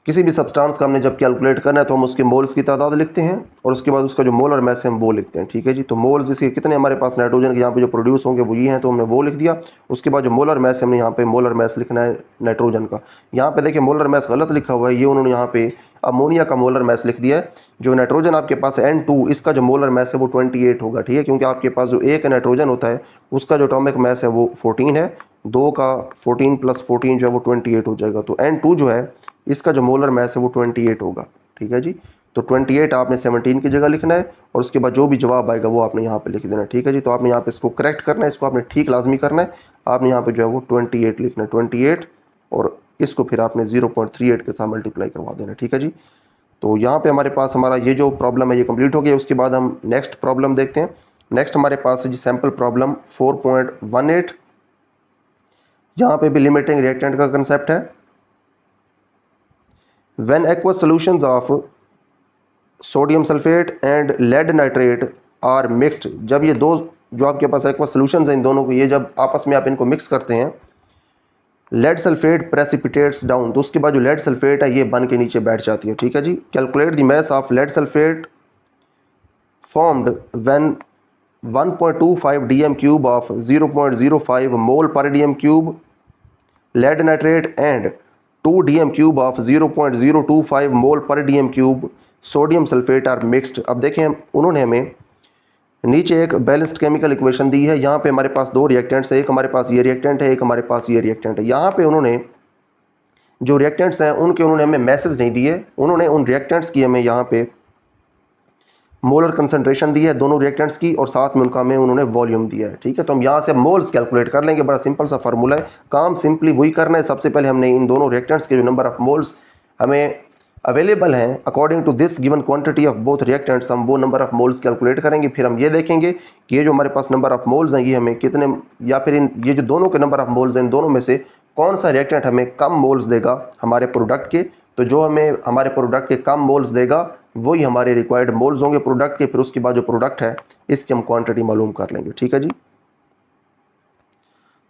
किसी भी सब्सटेंस का हमने जब कैलकुलेट करना है तो हम उसके मोल्स की तादाद लिखते हैं और उसके बाद उसका जो मोलर मैस है हम वो लिखते हैं। ठीक है जी, तो मोल्स इसके कितने हमारे पास नाइट्रोजन के यहाँ पे जो प्रोड्यूस होंगे वो ये हैं, तो हमने वो लिख दिया। उसके बाद जो मोलर मैस हमने यहाँ पे मोलर मैस लिखना है नाइट्रोजन का। यहाँ पे देखिए मोलर मैस गलत लिखा हुआ है, ये उन्होंने यहाँ पे अमोनिया का मोलर मैस लिख दिया है। जो नाइट्रोजन आपके पास N2 इसका जो मोलर मैस है वो 28 होगा। ठीक है, क्योंकि आपके पास जो एक नाइट्रोजन होता है उसका जो एटॉमिक मैस है वो 14 है, 2 का 14 + 14 जो है वो 28 हो जाएगा। तो N2 जो है इसका जो मोलर मैस है वो 28 होगा। ठीक है जी, तो 28 आपने 17 की जगह लिखना है और उसके बाद जो भी जवाब आएगा वो आपने यहाँ पे लिख देना। ठीक है जी, तो आपने यहाँ पे इसको करेक्ट करना है, इसको आपने ठीक लाजमी करना है। आपने यहाँ पे जो है वो 28 लिखना है, 28, और इसको फिर आपने 0.38 के साथ मल्टीप्लाई करवा देना। ठीक है जी, तो यहाँ पे हमारे पास हमारा ये जो प्रॉब्लम है ये कंप्लीट हो गया। उसके बाद हम नेक्स्ट प्रॉब्लम देखते हैं। नेक्स्ट हमारे पास है जी सैम्पल प्रॉब्लम 4.18। यहाँ पे भी लिमिटिंग रिएक्टेंट का कंसेप्ट है। When aqueous solutions of sodium sulphate and lead nitrate are mixed, जब ये दो जो आपके पास एक्वा सोल्यूशंस हैं इन दोनों को, ये जब आपस में आप इनको मिक्स करते हैं, लेड सल्फेट प्रेसिपिटेट्स डाउन, तो उसके बाद जो लेड सल्फेट है ये बन के नीचे बैठ जाती है। ठीक है जी, calculate the mass of lead sulphate formed when 1.25 dm³ of 0.05 mole per dm³ lead nitrate and 2 dm³ of 0.025 mole per dm³ sodium sulphate are mixed. अब देखें उन्होंने हमें नीचे एक बैलेंस्ड केमिकल इक्वेशन दी है। यहाँ पे हमारे पास दो रिएक्टेंट्स है, एक हमारे पास ये रिएक्टेंट है, एक हमारे पास ये रिएक्टेंट है। यहाँ पे उन्होंने जो रिएक्टेंट्स हैं उनके उन्होंने हमें मैसेज नहीं दिए, उन्होंने उन रिएक्टेंट्स की हमें यहाँ पे मोलर कंसंट्रेशन दी है दोनों रिएक्टेंट्स की, और साथ में उनका हमें उन्होंने वॉल्यूम दिया है। ठीक है, तो हम यहाँ से मोल्स कैलकुलेट कर लेंगे। बड़ा सिंपल सा फार्मूला है, काम सिंपली वही करना है। सबसे पहले हमने इन दोनों रिएक्टेंट्स के जो नंबर ऑफ मोल्स हमें अवेलेबल हैं according to this given quantity of both reactants, हम वो नंबर ऑफ मोल्स कैलकुलेट करेंगे। फिर हम ये देखेंगे कि ये जो हमारे पास नंबर ऑफ मोल्स हैं ये हमें कितने, या फिर इन ये जो दोनों के नंबर ऑफ मोल्स हैं इन दोनों में से कौन सा रिएक्टेंट हमें कम मोल्स देगा हमारे प्रोडक्ट के। तो जो हमें हमारे प्रोडक्ट के कम मोल्स देगा वही हमारे रिक्वायर्ड मोल्स होंगे प्रोडक्ट के। फिर उसके बाद जो प्रोडक्ट है इसकी हम क्वांटिटी मालूम कर लेंगे। ठीक है जी,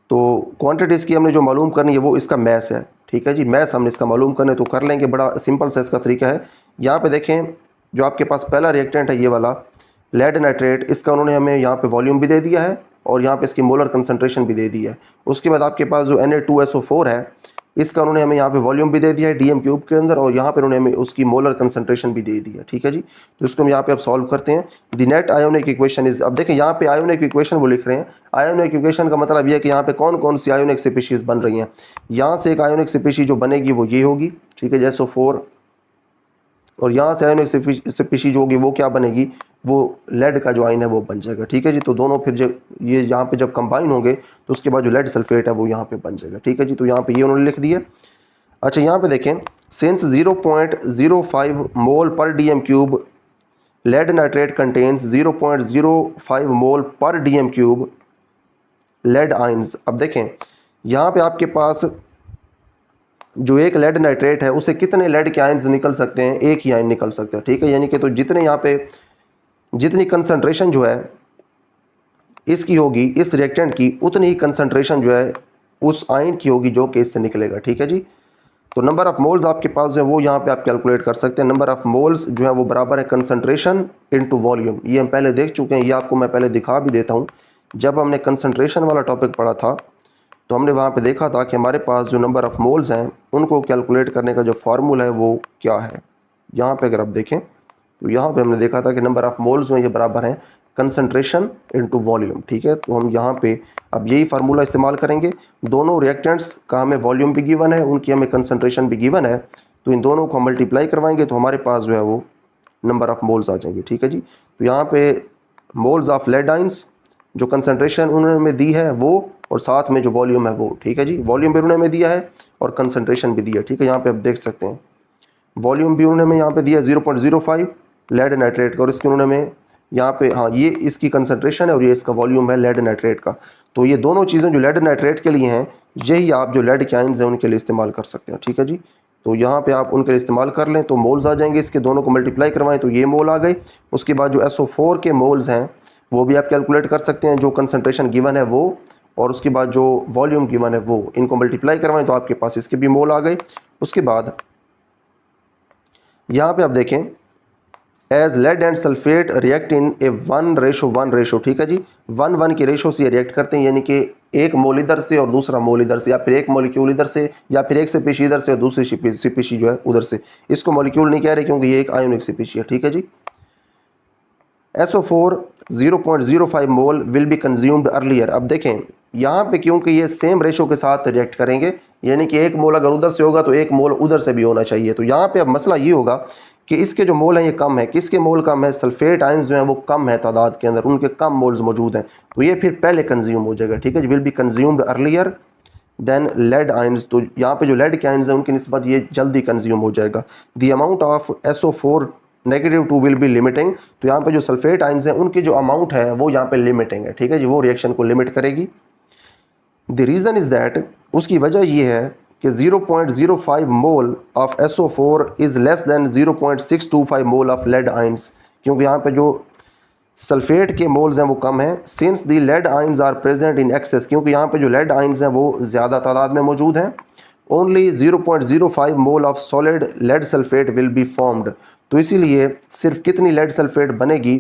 तो क्वांटिटी इसकी हमने जो मालूम करनी है वो इसका मैस है। ठीक है जी, मैस हमने इसका मालूम करने तो कर लेंगे, बड़ा सिंपल सा इसका तरीका है। यहाँ पे देखें जो आपके पास पहला रिएक्टेंट है ये वाला लेड नाइट्रेट, इसका उन्होंने हमें यहाँ पे वॉल्यूम भी दे दिया है और यहाँ पे इसकी मोलर कंसंट्रेशन भी दे दी है। उसके बाद आपके पास जो Na2SO4 है इसका उन्होंने हमें यहाँ पे वॉल्यूम भी दे दिया है dm³ के अंदर, और यहाँ पर उन्होंने हमें उसकी मोलर कंसंट्रेशन भी दे दी है। ठीक है जी, तो इसको हम यहाँ पे अब सॉल्व करते हैं। The net ionic equation is, अब देखें यहाँ पे आयोनिक इक्वेशन वो लिख रहे हैं। आयोनिक इक्वेशन का मतलब ये है कि यहाँ पे कौन कौन सी आयोनिक स्पीशीज बन रही हैं। यहाँ से एक आयोनिक स्पीशीज जो बनेगी वो ये होगी। ठीक है, SO4, और यहाँ से आयोनिक स्पीशीज जो होगी वो क्या बनेगी, वो लेड का जो आयन है वो बन जाएगा। ठीक है जी, तो दोनों फिर जब ये यहाँ पे जब कंबाइन होंगे तो उसके बाद जो लेड सल्फेट है वो यहाँ पे बन जाएगा। ठीक है जी, तो यहाँ पे ये उन्होंने लिख दिए। अच्छा, यहाँ पे देखें since 0.05 mole per dm³ lead nitrate contains 0.05 mole per dm³ lead ions. अब देखें यहाँ पे आपके पास जो एक लेड नाइट्रेट है उसे कितने लेड के आयंस निकल सकते हैं, एक ही आयन निकल सकते हैं। ठीक है, यानी कि तो जितने यहाँ पे जितनी कंसंट्रेशन जो है इसकी होगी इस रिएक्टेंट की, उतनी ही कंसंट्रेशन जो है उस आयन की होगी जो कि इससे निकलेगा। ठीक है जी, तो नंबर ऑफ मोल्स आपके पास जो है वो यहाँ पे आप कैलकुलेट कर सकते हैं। नंबर ऑफ मोल्स जो है वो बराबर है कंसंट्रेशन इनटू वॉल्यूम। ये हम पहले देख चुके हैं, ये आपको मैं पहले दिखा भी देता हूँ। जब हमने कंसंट्रेशन वाला टॉपिक पढ़ा था तो हमने वहाँ पे देखा था कि हमारे पास जो नंबर ऑफ़ मोल्स हैं उनको कैलकुलेट करने का जो फार्मूला है वो क्या है। यहाँ पे अगर आप देखें तो यहाँ पे हमने देखा था कि नंबर ऑफ़ मोल्स में ये बराबर हैं कंसंट्रेशन इनटू वॉल्यूम। ठीक है, तो हम यहाँ पे अब यही फार्मूला इस्तेमाल करेंगे। दोनों रिएक्टेंट्स का हमें वॉल्यूम भी गिवन है, उनकी हमें कंसंट्रेशन भी गिवन है, तो इन दोनों को हम मल्टीप्लाई करवाएंगे तो हमारे पास जो है वो नंबर ऑफ़ मोल्स आ जाएंगे। ठीक है जी, तो यहाँ पे मोल्स ऑफ लेड आयंस जो कंसंट्रेशन उन्होंने हमें दी है वो, और साथ में जो वॉल्यूम है वो। ठीक है जी, वॉल्यूम भी उन्होंने हमें दिया है और कंसंट्रेशन भी दिया है। ठीक है, यहाँ पे आप देख सकते हैं वॉल्यूम भी उन्होंने हमें यहाँ पे दिया 0.05 लेड नाइट्रेट का, और इसके उन्होंने हमें यहाँ पे, हाँ ये इसकी कंसंट्रेशन है और ये इसका वॉल्यूम है लेड नाइट्रेट का। तो ये दोनों चीज़ें जो लेड नाइट्रेट के लिए हैं यही आप जो लेड के आयंस हैं उनके लिए इस्तेमाल कर सकते हैं। ठीक है जी, तो यहाँ पे आप उनके लिए इस्तेमाल कर लें तो मोल्स आ जाएंगे। इसके दोनों को मल्टीप्लाई करवाएं तो ये मोल आ गए। उसके बाद जो SO4 के मोल्स हैं वो भी आप कैलकुलेट कर सकते हैं, जो कंसंट्रेशन गिवन है वो, और उसके बाद जो वॉल्यूम गिवन है वो, इनको मल्टीप्लाई करवाएं तो आपके पास इसके भी मोल आ गए। उसके बाद यहाँ पे आप देखें as lead and sulphate react in a 1:1 ratio, ठीक है जी, 1:1 की रेशो से ये रिएक्ट करते हैं, यानी कि एक मोल इधर से और दूसरा मोल इधर से, या फिर एक मॉलिक्यूल इधर से, या फिर एक स्पीशी इधर से और दूसरी स्पीशी जो है उधर से। इसको मॉलिक्यूल नहीं कह रहे क्योंकि ये एक आयोनिक स्पीशी है, ठीक है जी। SO4 0.05 mole will be consumed earlier. अब देखें यहाँ पे क्योंकि ये सेम रेशो के साथ रिएक्ट करेंगे, यानी कि एक मोल अगर उधर से होगा तो एक मोल उधर से भी होना चाहिए। तो यहाँ पे अब मसला ये होगा कि इसके जो मोल हैं ये कम है। किसके मोल कम है? सल्फेट आयंस जो हैं वो कम है तादाद के अंदर, उनके कम मोल्स मौजूद हैं, तो ये फिर पहले कंज्यूम हो जाएगा, ठीक है जी। Will be consumed earlier than lead ions, तो यहाँ पे जो लेड के आयंस हैं उनकी निस्बत ये जल्दी कंज्यूम हो जाएगा। The amount of SO4 -2 will be limiting, तो यहाँ पे जो सल्फेट आयंस हैं उनकी जो अमाउंट है वो यहाँ पे लिमिटिंग है, ठीक है जी, वो रिएक्शन को लिमिट करेगी। द रीज़न इज़ दैट, उसकी वजह ये है कि 0.05 mole of SO4 is less than 0.625 mole of lead ions, क्योंकि यहाँ पे जो सल्फेट के मोल्स हैं वो कम हैं। Since the lead ions are present in excess, क्योंकि यहाँ पे जो लेड आयंस हैं वो ज़्यादा तादाद में मौजूद हैं। Only 0.05 mole of solid lead sulphate will be formed, तो इसीलिए सिर्फ कितनी लेड सल्फेट बनेगी?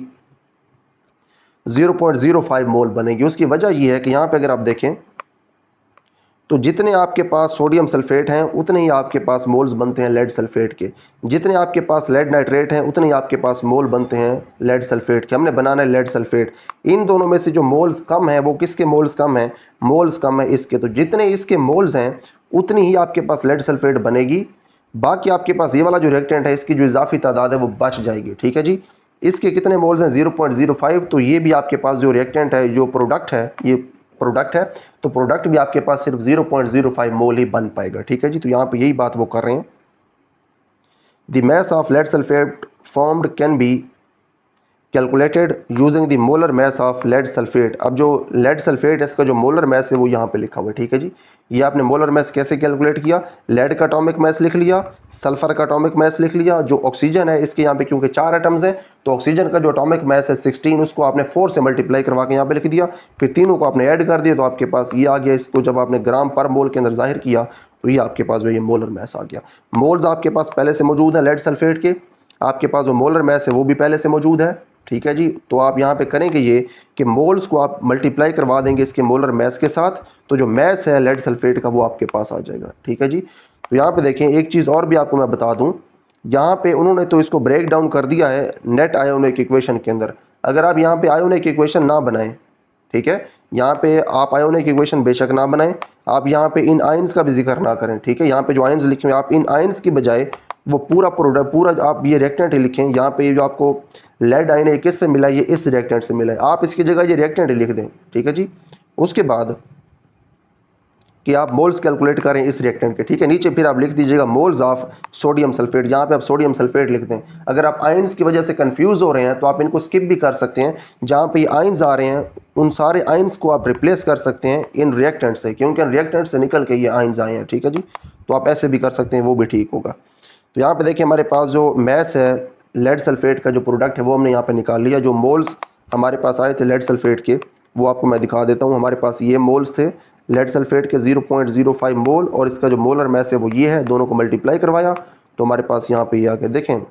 0.05 मोल बनेगी। उसकी वजह यह है कि यहाँ पे अगर आप देखें तो जितने आपके पास सोडियम सल्फेट हैं उतने ही आपके पास मोल्स बनते हैं लेड सल्फेट के, जितने आपके पास लेड नाइट्रेट हैं उतने ही आपके पास मोल बनते हैं लेड सल्फेट के। हमने बनाना है लेड सल्फेट। इन दोनों में से जो मोल्स कम है वो किसके मोल्स कम हैं? मोल्स कम है इसके। तो जितने इसके मोल्स हैं उतनी ही आपके पास लेड सल्फेट बनेगी। बाकी आपके पास ये वाला जो रिएक्टेंट है इसकी जो इजाफी तादाद है वो बच जाएगी, ठीक है जी। इसके कितने मोल्स हैं? 0.05, तो ये भी आपके पास जो रिएक्टेंट है, जो प्रोडक्ट है, ये प्रोडक्ट है, तो प्रोडक्ट भी आपके पास सिर्फ 0.05 मोल ही बन पाएगा, ठीक है जी। तो यहाँ पे यही बात वो कर रहे हैं। The mass of lead sulphate formed can be calculated using the molar mass of lead sulphate. अब जो लेड सल्फेट है इसका जो मोलर मैस है वो यहाँ पे लिखा हुआ है, ठीक है जी। ये आपने मोलर मैस कैसे कैलकुलेट किया? लेड का एटॉमिक मैस लिख लिया, सल्फर का एटॉमिक मैस लिख लिया, जो ऑक्सीजन है इसके यहाँ पे क्योंकि 4 एटम्स हैं तो ऑक्सीजन का जो एटॉमिक मैस है 16, उसको आपने 4 से मल्टीप्लाई करवा के यहाँ पे लिख दिया, फिर तीनों को आपने ऐड कर दिया तो आपके पास ये आ गया। इसको जब आपने ग्राम पर मोल के अंदर जाहिर किया तो ये आपके पास जो ये मोलर मैस आ गया। मोल्स आपके पास पहले से मौजूद है लेड सल्फेट के, आपके पास जो मोलर मैस है वो भी पहले से मौजूद है, ठीक है जी। तो आप यहाँ पे करेंगे ये कि मोल्स को आप मल्टीप्लाई करवा देंगे इसके मोलर मैस के साथ, तो जो मैस है लेड सल्फेट का वो आपके पास आ जाएगा, ठीक है जी। तो यहाँ पे देखें एक चीज़ और भी आपको मैं बता दूँ, यहाँ पे उन्होंने तो इसको ब्रेक डाउन कर दिया है नेट आयोनिक इक्वेशन के अंदर। अगर आप यहाँ पे आयोनिक इक्वेशन ना बनाएं, ठीक है, यहाँ पे आप आयोनिक इक्वेशन बेशक ना बनाएं, आप यहाँ पे इन आयंस का भी जिक्र ना करें, ठीक है। यहाँ पे जो आयंस लिखे हुए आप इन आयंस की बजाय वो पूरा प्रोडक्ट पूरा आप ये रिएक्टेंट ही लिखें। यहाँ पे ये जो आपको लेड आयन है किससे मिला? ये इस रिएक्टेंट से मिला है, आप इसकी जगह ये रिएक्टेंट ही लिख दें, ठीक है जी। उसके बाद कि आप मोल्स कैलकुलेट करें इस रिएक्टेंट के, ठीक है। नीचे फिर आप लिख दीजिएगा मोल्स ऑफ सोडियम सल्फेट, यहाँ पे आप सोडियम सल्फेट लिख दें। अगर आप आयंस की वजह से कंफ्यूज हो रहे हैं तो आप इनको स्किप भी कर सकते हैं, जहाँ पे आयंस आ रहे हैं उन सारे आयंस को आप रिप्लेस कर सकते हैं इन रिएक्टेंट से, क्योंकि इन रिएक्टेंट से निकल के ये आयंस आए हैं, ठीक है जी। तो आप ऐसे भी कर सकते हैं, वो भी ठीक होगा। तो यहाँ पे देखिए हमारे पास जो मैस है लेड सल्फेट का जो प्रोडक्ट है वो हमने यहाँ पे निकाल लिया। जो मोल्स हमारे पास आए थे लेड सल्फेट के वो आपको मैं दिखा देता हूँ। हमारे पास ये मोल्स थे लेड सल्फेट के 0.05 मोल, और इसका जो मोलर मैस है वो ये है, दोनों को मल्टीप्लाई करवाया तो हमारे पास यहाँ पे ये आ गया। देखें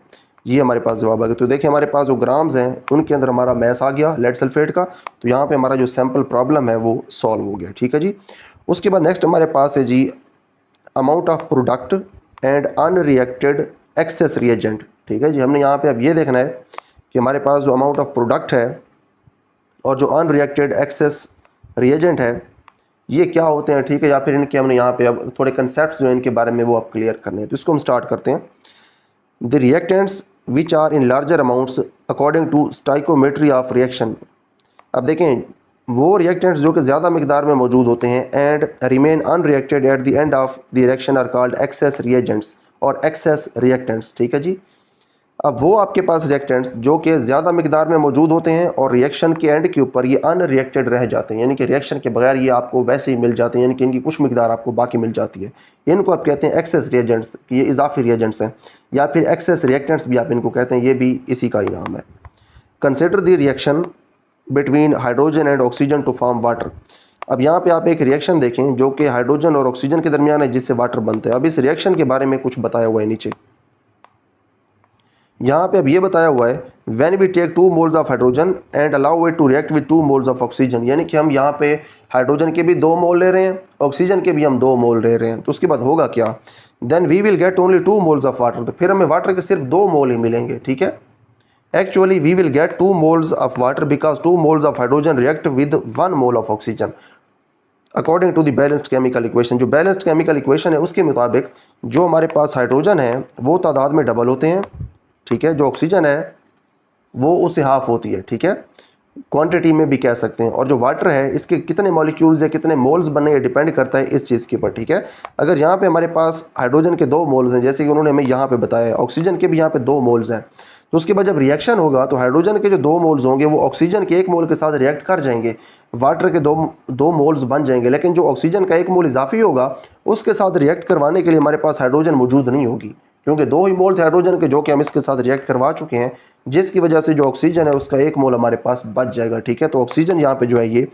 ये हमारे पास जवाब आ गया। तो देखें हमारे पास जो ग्राम्स हैं उनके अंदर हमारा मैस आ गया लेड सल्फेट का, तो यहाँ पे हमारा जो सैम्पल प्रॉब्लम है वो सॉल्व हो गया, ठीक है जी। उसके बाद नेक्स्ट हमारे पास है जी amount of product and unreacted excess reagent, ठीक है जी। हमने यहाँ पे अब ये देखना है कि हमारे पास जो अमाउंट ऑफ प्रोडक्ट है और जो अनरिएक्टेड एक्सेस रिएजेंट है ये क्या होते हैं, ठीक है, या फिर इनके हमने यहाँ पे अब थोड़े कंसेप्ट जो हैं इनके बारे में वो आप क्लियर करने हैं। तो इसको हम स्टार्ट करते हैं। The reactants which are in larger amounts according to stoichiometry of reaction. अब देखें वो रिएक्टेंट्स जो कि ज़्यादा मकदार में मौजूद होते हैं and remain unreacted at the end of the reaction are called excess reagents और एक्सेस रिएक्टेंट्स, ठीक है जी। अब वो आपके पास रिएक्टेंट्स जो कि ज़्यादा मकदार में मौजूद होते हैं और रिएक्शन के एंड के ऊपर ये अनरिएक्टेड रह जाते हैं, यानी कि रिएक्शन के बगैर ये आपको वैसे ही मिल जाते हैं, यानी कि इनकी कुछ मकदार आपको बाकी मिल जाती है। इनको आप कहते हैं एक्सेस रिएजेंट्स, ये इजाफी रिएजेंट्स हैं, या फिर एक्सेस रिएक्टेंट्स भी आप इनको कहते हैं, ये भी इसी का ही नाम है। Consider the reaction between hydrogen and oxygen to form water. अब यहाँ पे आप एक रिएक्शन देखें जो कि हाइड्रोजन और ऑक्सीजन के दरमियान है जिससे वाटर बनता है। अब इस रिएक्शन के बारे में कुछ बताया हुआ है नीचे। यहाँ पे अब ये बताया हुआ है when we take 2 moles of hydrogen and allow it to react with 2 moles of oxygen, यानी कि हम यहाँ पे हाइड्रोजन के भी 2 मोल ले रहे हैं, ऑक्सीजन के भी हम 2 मोल ले रहे हैं। तो उसके बाद होगा क्या, then we will get only 2 moles of water, तो फिर हमें वाटर के सिर्फ 2 मोल ही मिलेंगे, ठीक है। Actually we will get 2 moles of water because 2 moles of hydrogen react with 1 mole of oxygen according to the balanced chemical equation. जो balanced chemical equation है उसके मुताबिक जो हमारे पास हाइड्रोजन है वो तादाद में डबल होते हैं, ठीक है, जो ऑक्सीजन है वो उससे हाफ होती है, ठीक है, क्वांटिटी में भी कह सकते हैं। और जो वाटर है इसके कितने मॉलिक्यूल्स या कितने मोल्स बनने ये डिपेंड करता है इस चीज़ के ऊपर, ठीक है। अगर यहाँ पे हमारे पास हाइड्रोजन के 2 मोल्स हैं जैसे कि उन्होंने हमें यहाँ पे बताया है, ऑक्सीजन के भी यहाँ पे 2 मोल्स हैं, तो उसके बाद जब रिएक्शन होगा तो हाइड्रोजन के जो 2 मोल्स होंगे वो ऑक्सीजन के 1 मोल के साथ रिएक्ट कर जाएंगे, वाटर के दो मोल्स बन जाएंगे, लेकिन जो ऑक्सीजन का 1 मोल इजाफी होगा उसके साथ रिएक्ट करवाने के लिए हमारे पास हाइड्रोजन मौजूद नहीं होगी, क्योंकि 2 ही मोल थे हाइड्रोजन के जो कि हम इसके साथ रिएक्ट करवा चुके हैं, जिसकी वजह से जो ऑक्सीजन है उसका 1 मोल हमारे पास बच जाएगा, ठीक है। तो ऑक्सीजन यहाँ पे जो है ये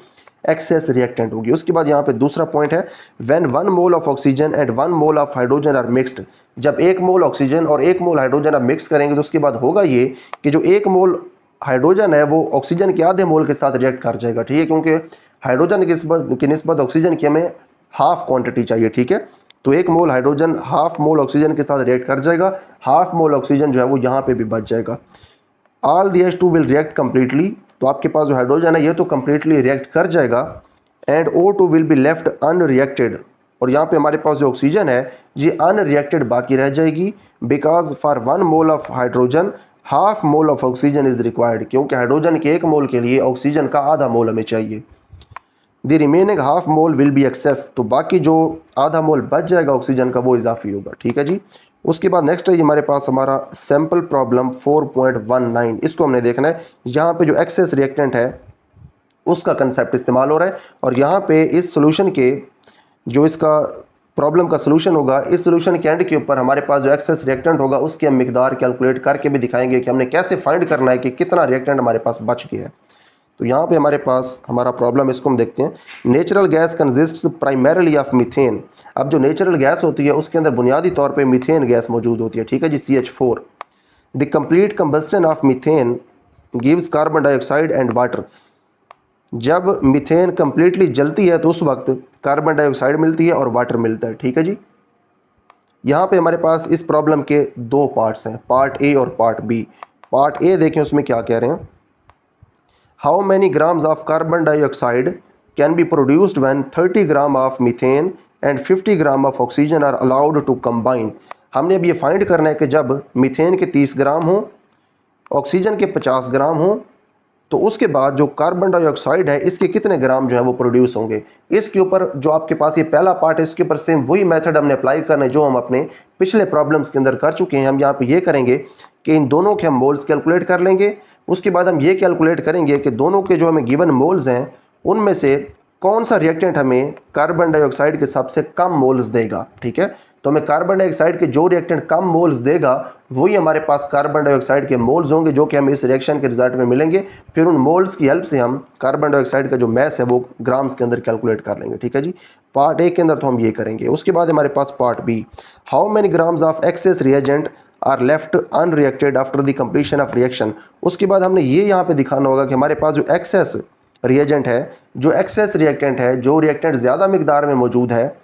एक्सेस रिएक्टेंट होगी। उसके बाद यहाँ पे दूसरा पॉइंट है when 1 mole of oxygen and 1 mole of hydrogen are mixed, जब 1 मोल ऑक्सीजन और 1 मोल हाइड्रोजन आप मिक्स करेंगे तो उसके बाद होगा ये कि जो 1 मोल हाइड्रोजन है वो ऑक्सीजन के आधे मोल के साथ रिएक्ट कर जाएगा, ठीक है, क्योंकि हाइड्रोजन की निस्बत ऑक्सीजन की हमें हाफ क्वांटिटी चाहिए, ठीक है। तो 1 मोल हाइड्रोजन हाफ मोल ऑक्सीजन के साथ रिएक्ट कर जाएगा, हाफ मोल ऑक्सीजन जो है वो यहाँ पे भी बच जाएगा। All the H2 will react completely, तो आपके पास जो हाइड्रोजन है ये तो कम्प्लीटली रिएक्ट कर जाएगा, and O2 will be left unreacted, और यहाँ पे हमारे पास जो ऑक्सीजन है ये अनरिएक्टेड बाकी रह जाएगी, because for 1 mole of hydrogen half mole of oxygen is required, क्योंकि हाइड्रोजन के 1 मोल के लिए ऑक्सीजन का आधा मोल हमें चाहिए। The remaining half mole will be excess, तो बाकी जो आधा मोल बच जाएगा ऑक्सीजन का वो इजाफी होगा, ठीक है जी। उसके बाद नेक्स्ट है हमारे पास हमारा सैम्पल प्रॉब्लम 4.19, इसको हमने देखना है। यहाँ पे जो एक्सेस रिएक्टेंट है उसका कंसेप्ट इस्तेमाल हो रहा है, और यहाँ पे इस सोल्यूशन के जो इसका प्रॉब्लम का सोल्यूशन होगा, इस सोल्यूशन के एंड के ऊपर हमारे पास जो एक्सेस रिएक्टेंट होगा उसकी हम मिकदार कैलकुलेट करके भी दिखाएंगे कि हमने कैसे फाइंड करना है कि कितना रिएक्टेंट हमारे पास बच गया है। तो यहाँ पे हमारे पास हमारा प्रॉब्लम, इसको हम देखते हैं। Natural gas consists primarily of methane, अब जो नेचुरल गैस होती है उसके अंदर बुनियादी तौर पे मीथेन गैस मौजूद होती है, ठीक है जी, CH4। The complete combustion of methane gives carbon dioxide and water, जब मीथेन कंप्लीटली जलती है तो उस वक्त कार्बन डाइऑक्साइड मिलती है और वाटर मिलता है, ठीक है जी। यहाँ पे हमारे पास इस प्रॉब्लम के 2 पार्ट्स हैं, पार्ट ए और पार्ट बी। पार्ट ए देखें उसमें क्या कह रहे हैं, how many grams of carbon dioxide can be produced when 30 gram of methane and 50 gram of oxygen are allowed to combine. हमने अब ये फाइंड करना है कि जब मीथेन के 30 ग्राम हो, ऑक्सीजन के 50 ग्राम हो, तो उसके बाद जो कार्बन डाइऑक्साइड है इसके कितने ग्राम जो है वो प्रोड्यूस होंगे। इसके ऊपर जो आपके पास ये पहला पार्ट है इसके ऊपर सेम वही मेथड हमने अप्लाई करना है जो हम अपने पिछले प्रॉब्लम्स के अंदर कर चुके हैं। हम यहाँ पे ये करेंगे कि इन दोनों के हम मोल्स कैलकुलेट कर लेंगे, उसके बाद हम ये कैलकुलेट करेंगे कि दोनों के जो हमें गिवन मोल्स हैं उनमें से कौन सा रिएक्टेंट हमें कार्बन डाइऑक्साइड के सबसे कम मोल्स देगा, ठीक है। तो हमें कार्बन डाइऑक्साइड के जो रिएक्टेंट कम मोल्स देगा वही हमारे पास कार्बन डाइऑक्साइड के मोल्स होंगे जो कि हमें इस रिएक्शन के रिजल्ट में मिलेंगे। फिर उन मोल्स की हेल्प से हम कार्बन डाइऑक्साइड का जो मैस है वो ग्राम्स के अंदर कैलकुलेट कर लेंगे, ठीक है जी। पार्ट ए के अंदर तो हम ये करेंगे। उसके बाद हमारे पास part B, how many grams of excess reagent are left unreacted after the completion of reaction. उसके बाद हमने ये यहाँ पे दिखाना होगा कि हमारे पास जो एक्सेस रिएजेंट है, जो एक्सेस रिएक्टेंट है, जो रिएक्टेंट ज़्यादा मिकदार में मौजूद है,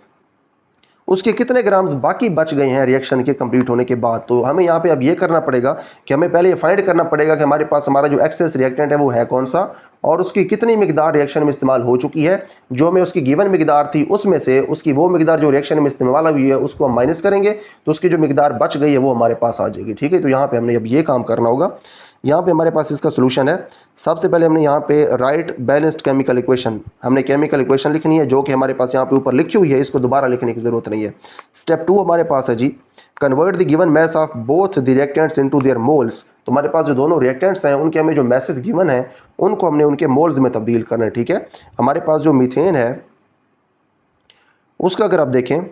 उसके कितने ग्राम्स बाकी बच गए हैं रिएक्शन के कंप्लीट होने के बाद। तो हमें यहाँ पे अब ये करना पड़ेगा कि हमें पहले ये फाइंड करना पड़ेगा कि हमारे पास हमारा जो एक्सेस रिएक्टेंट है वो है कौन सा और उसकी कितनी मिकदार रिएक्शन में इस्तेमाल हो चुकी है। जो हमें उसकी गिवन मिकदार थी उसमें से उसकी वो मिकदार जो रिएक्शन में इस्तेमाल हुई है उसको हम माइनस करेंगे तो उसकी जो मिकदार बच गई है वो हमारे पास आ जाएगी, ठीक है। तो यहाँ पर हमने अब ये काम करना होगा। यहाँ पे हमारे पास इसका सोल्यूशन है। सबसे पहले हमने यहाँ पे राइट बैलेंस्ड केमिकल इक्वेशन, हमने केमिकल इक्वेशन लिखनी है जो कि हमारे पास यहाँ पे ऊपर लिखी हुई है, इसको दोबारा लिखने की ज़रूरत नहीं है। स्टेप 2 हमारे पास है जी, convert the given mass of both the reactants into their moles. तो हमारे पास जो दोनों रिएक्टेंट्स हैं उनके हमें जो मैसेज गिवन है उनको हमने उनके मोल्स में तब्दील करना है, ठीक है। हमारे पास जो मीथेन है उसका अगर आप देखें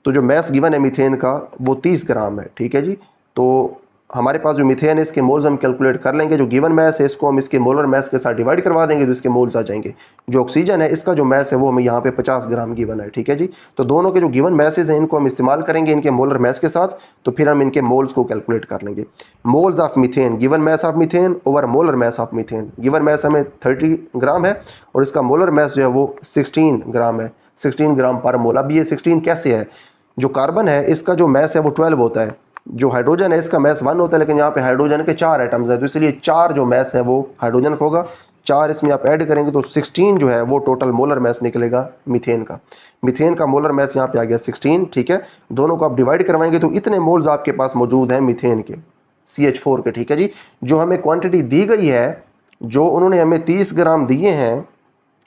तो जो मैस गिवन है मीथेन का वो 30 ग्राम है, ठीक है जी। तो हमारे पास जो मीथेन है इसके मोल्स हम कैलकुलेट कर लेंगे। जो गिवन मैस है इसको हम इसके मोलर मैस के साथ डिवाइड करवा देंगे तो इसके मोल्स आ जाएंगे। जो ऑक्सीजन है इसका जो मैस है वो हमें यहाँ पे 50 ग्राम गिवन है, ठीक है जी। तो दोनों के जो गिवन मैसेज हैं इनको हम इस्तेमाल करेंगे इनके मोलर मैस के साथ, तो फिर हम इनके मोल्स को कैलकुलेट कर लेंगे। Moles of methane, given mass of methane over molar mass of methane. Given mass हमें 30 ग्राम है और इसका मोलर मैस जो है वो 16 ग्राम है, 16 ग्राम पर मोल। अब ये 16 कैसे है? जो कार्बन है इसका जो मैस है वो 12 होता है, जो हाइड्रोजन है इसका मैस 1 होता है, लेकिन यहाँ पे हाइड्रोजन के 4 एटम्स है तो इसलिए 4 जो मैस है वो हाइड्रोजन का होगा। 4 इसमें आप ऐड करेंगे तो 16 जो है वो टोटल मोलर मैस निकलेगा मीथेन का। मीथेन का मोलर मैस यहाँ पे आ गया 16, ठीक है। दोनों को आप डिवाइड करवाएंगे तो इतने मोल्स आपके पास मौजूद हैं मीथेन के, CH4 के, ठीक है जी। जो हमें क्वांटिटी दी गई है, जो उन्होंने हमें 30 ग्राम दिए हैं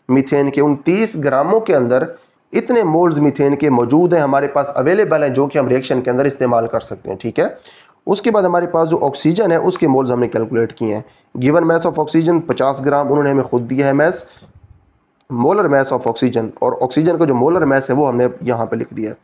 मीथेन के, उन 30 ग्रामों के अंदर इतने मोल्स मीथेन के मौजूद हैं हमारे पास अवेलेबल हैं, जो कि हम रिएक्शन के अंदर इस्तेमाल कर सकते हैं, ठीक है। उसके बाद हमारे पास जो ऑक्सीजन है उसके मोल्स हमने कैलकुलेट किए हैं। Given mass of oxygen 50 gram उन्होंने हमें खुद दिया है mass, molar mass of oxygen, और ऑक्सीजन का जो मोलर मैस है वो हमने यहाँ पे लिख दिया है।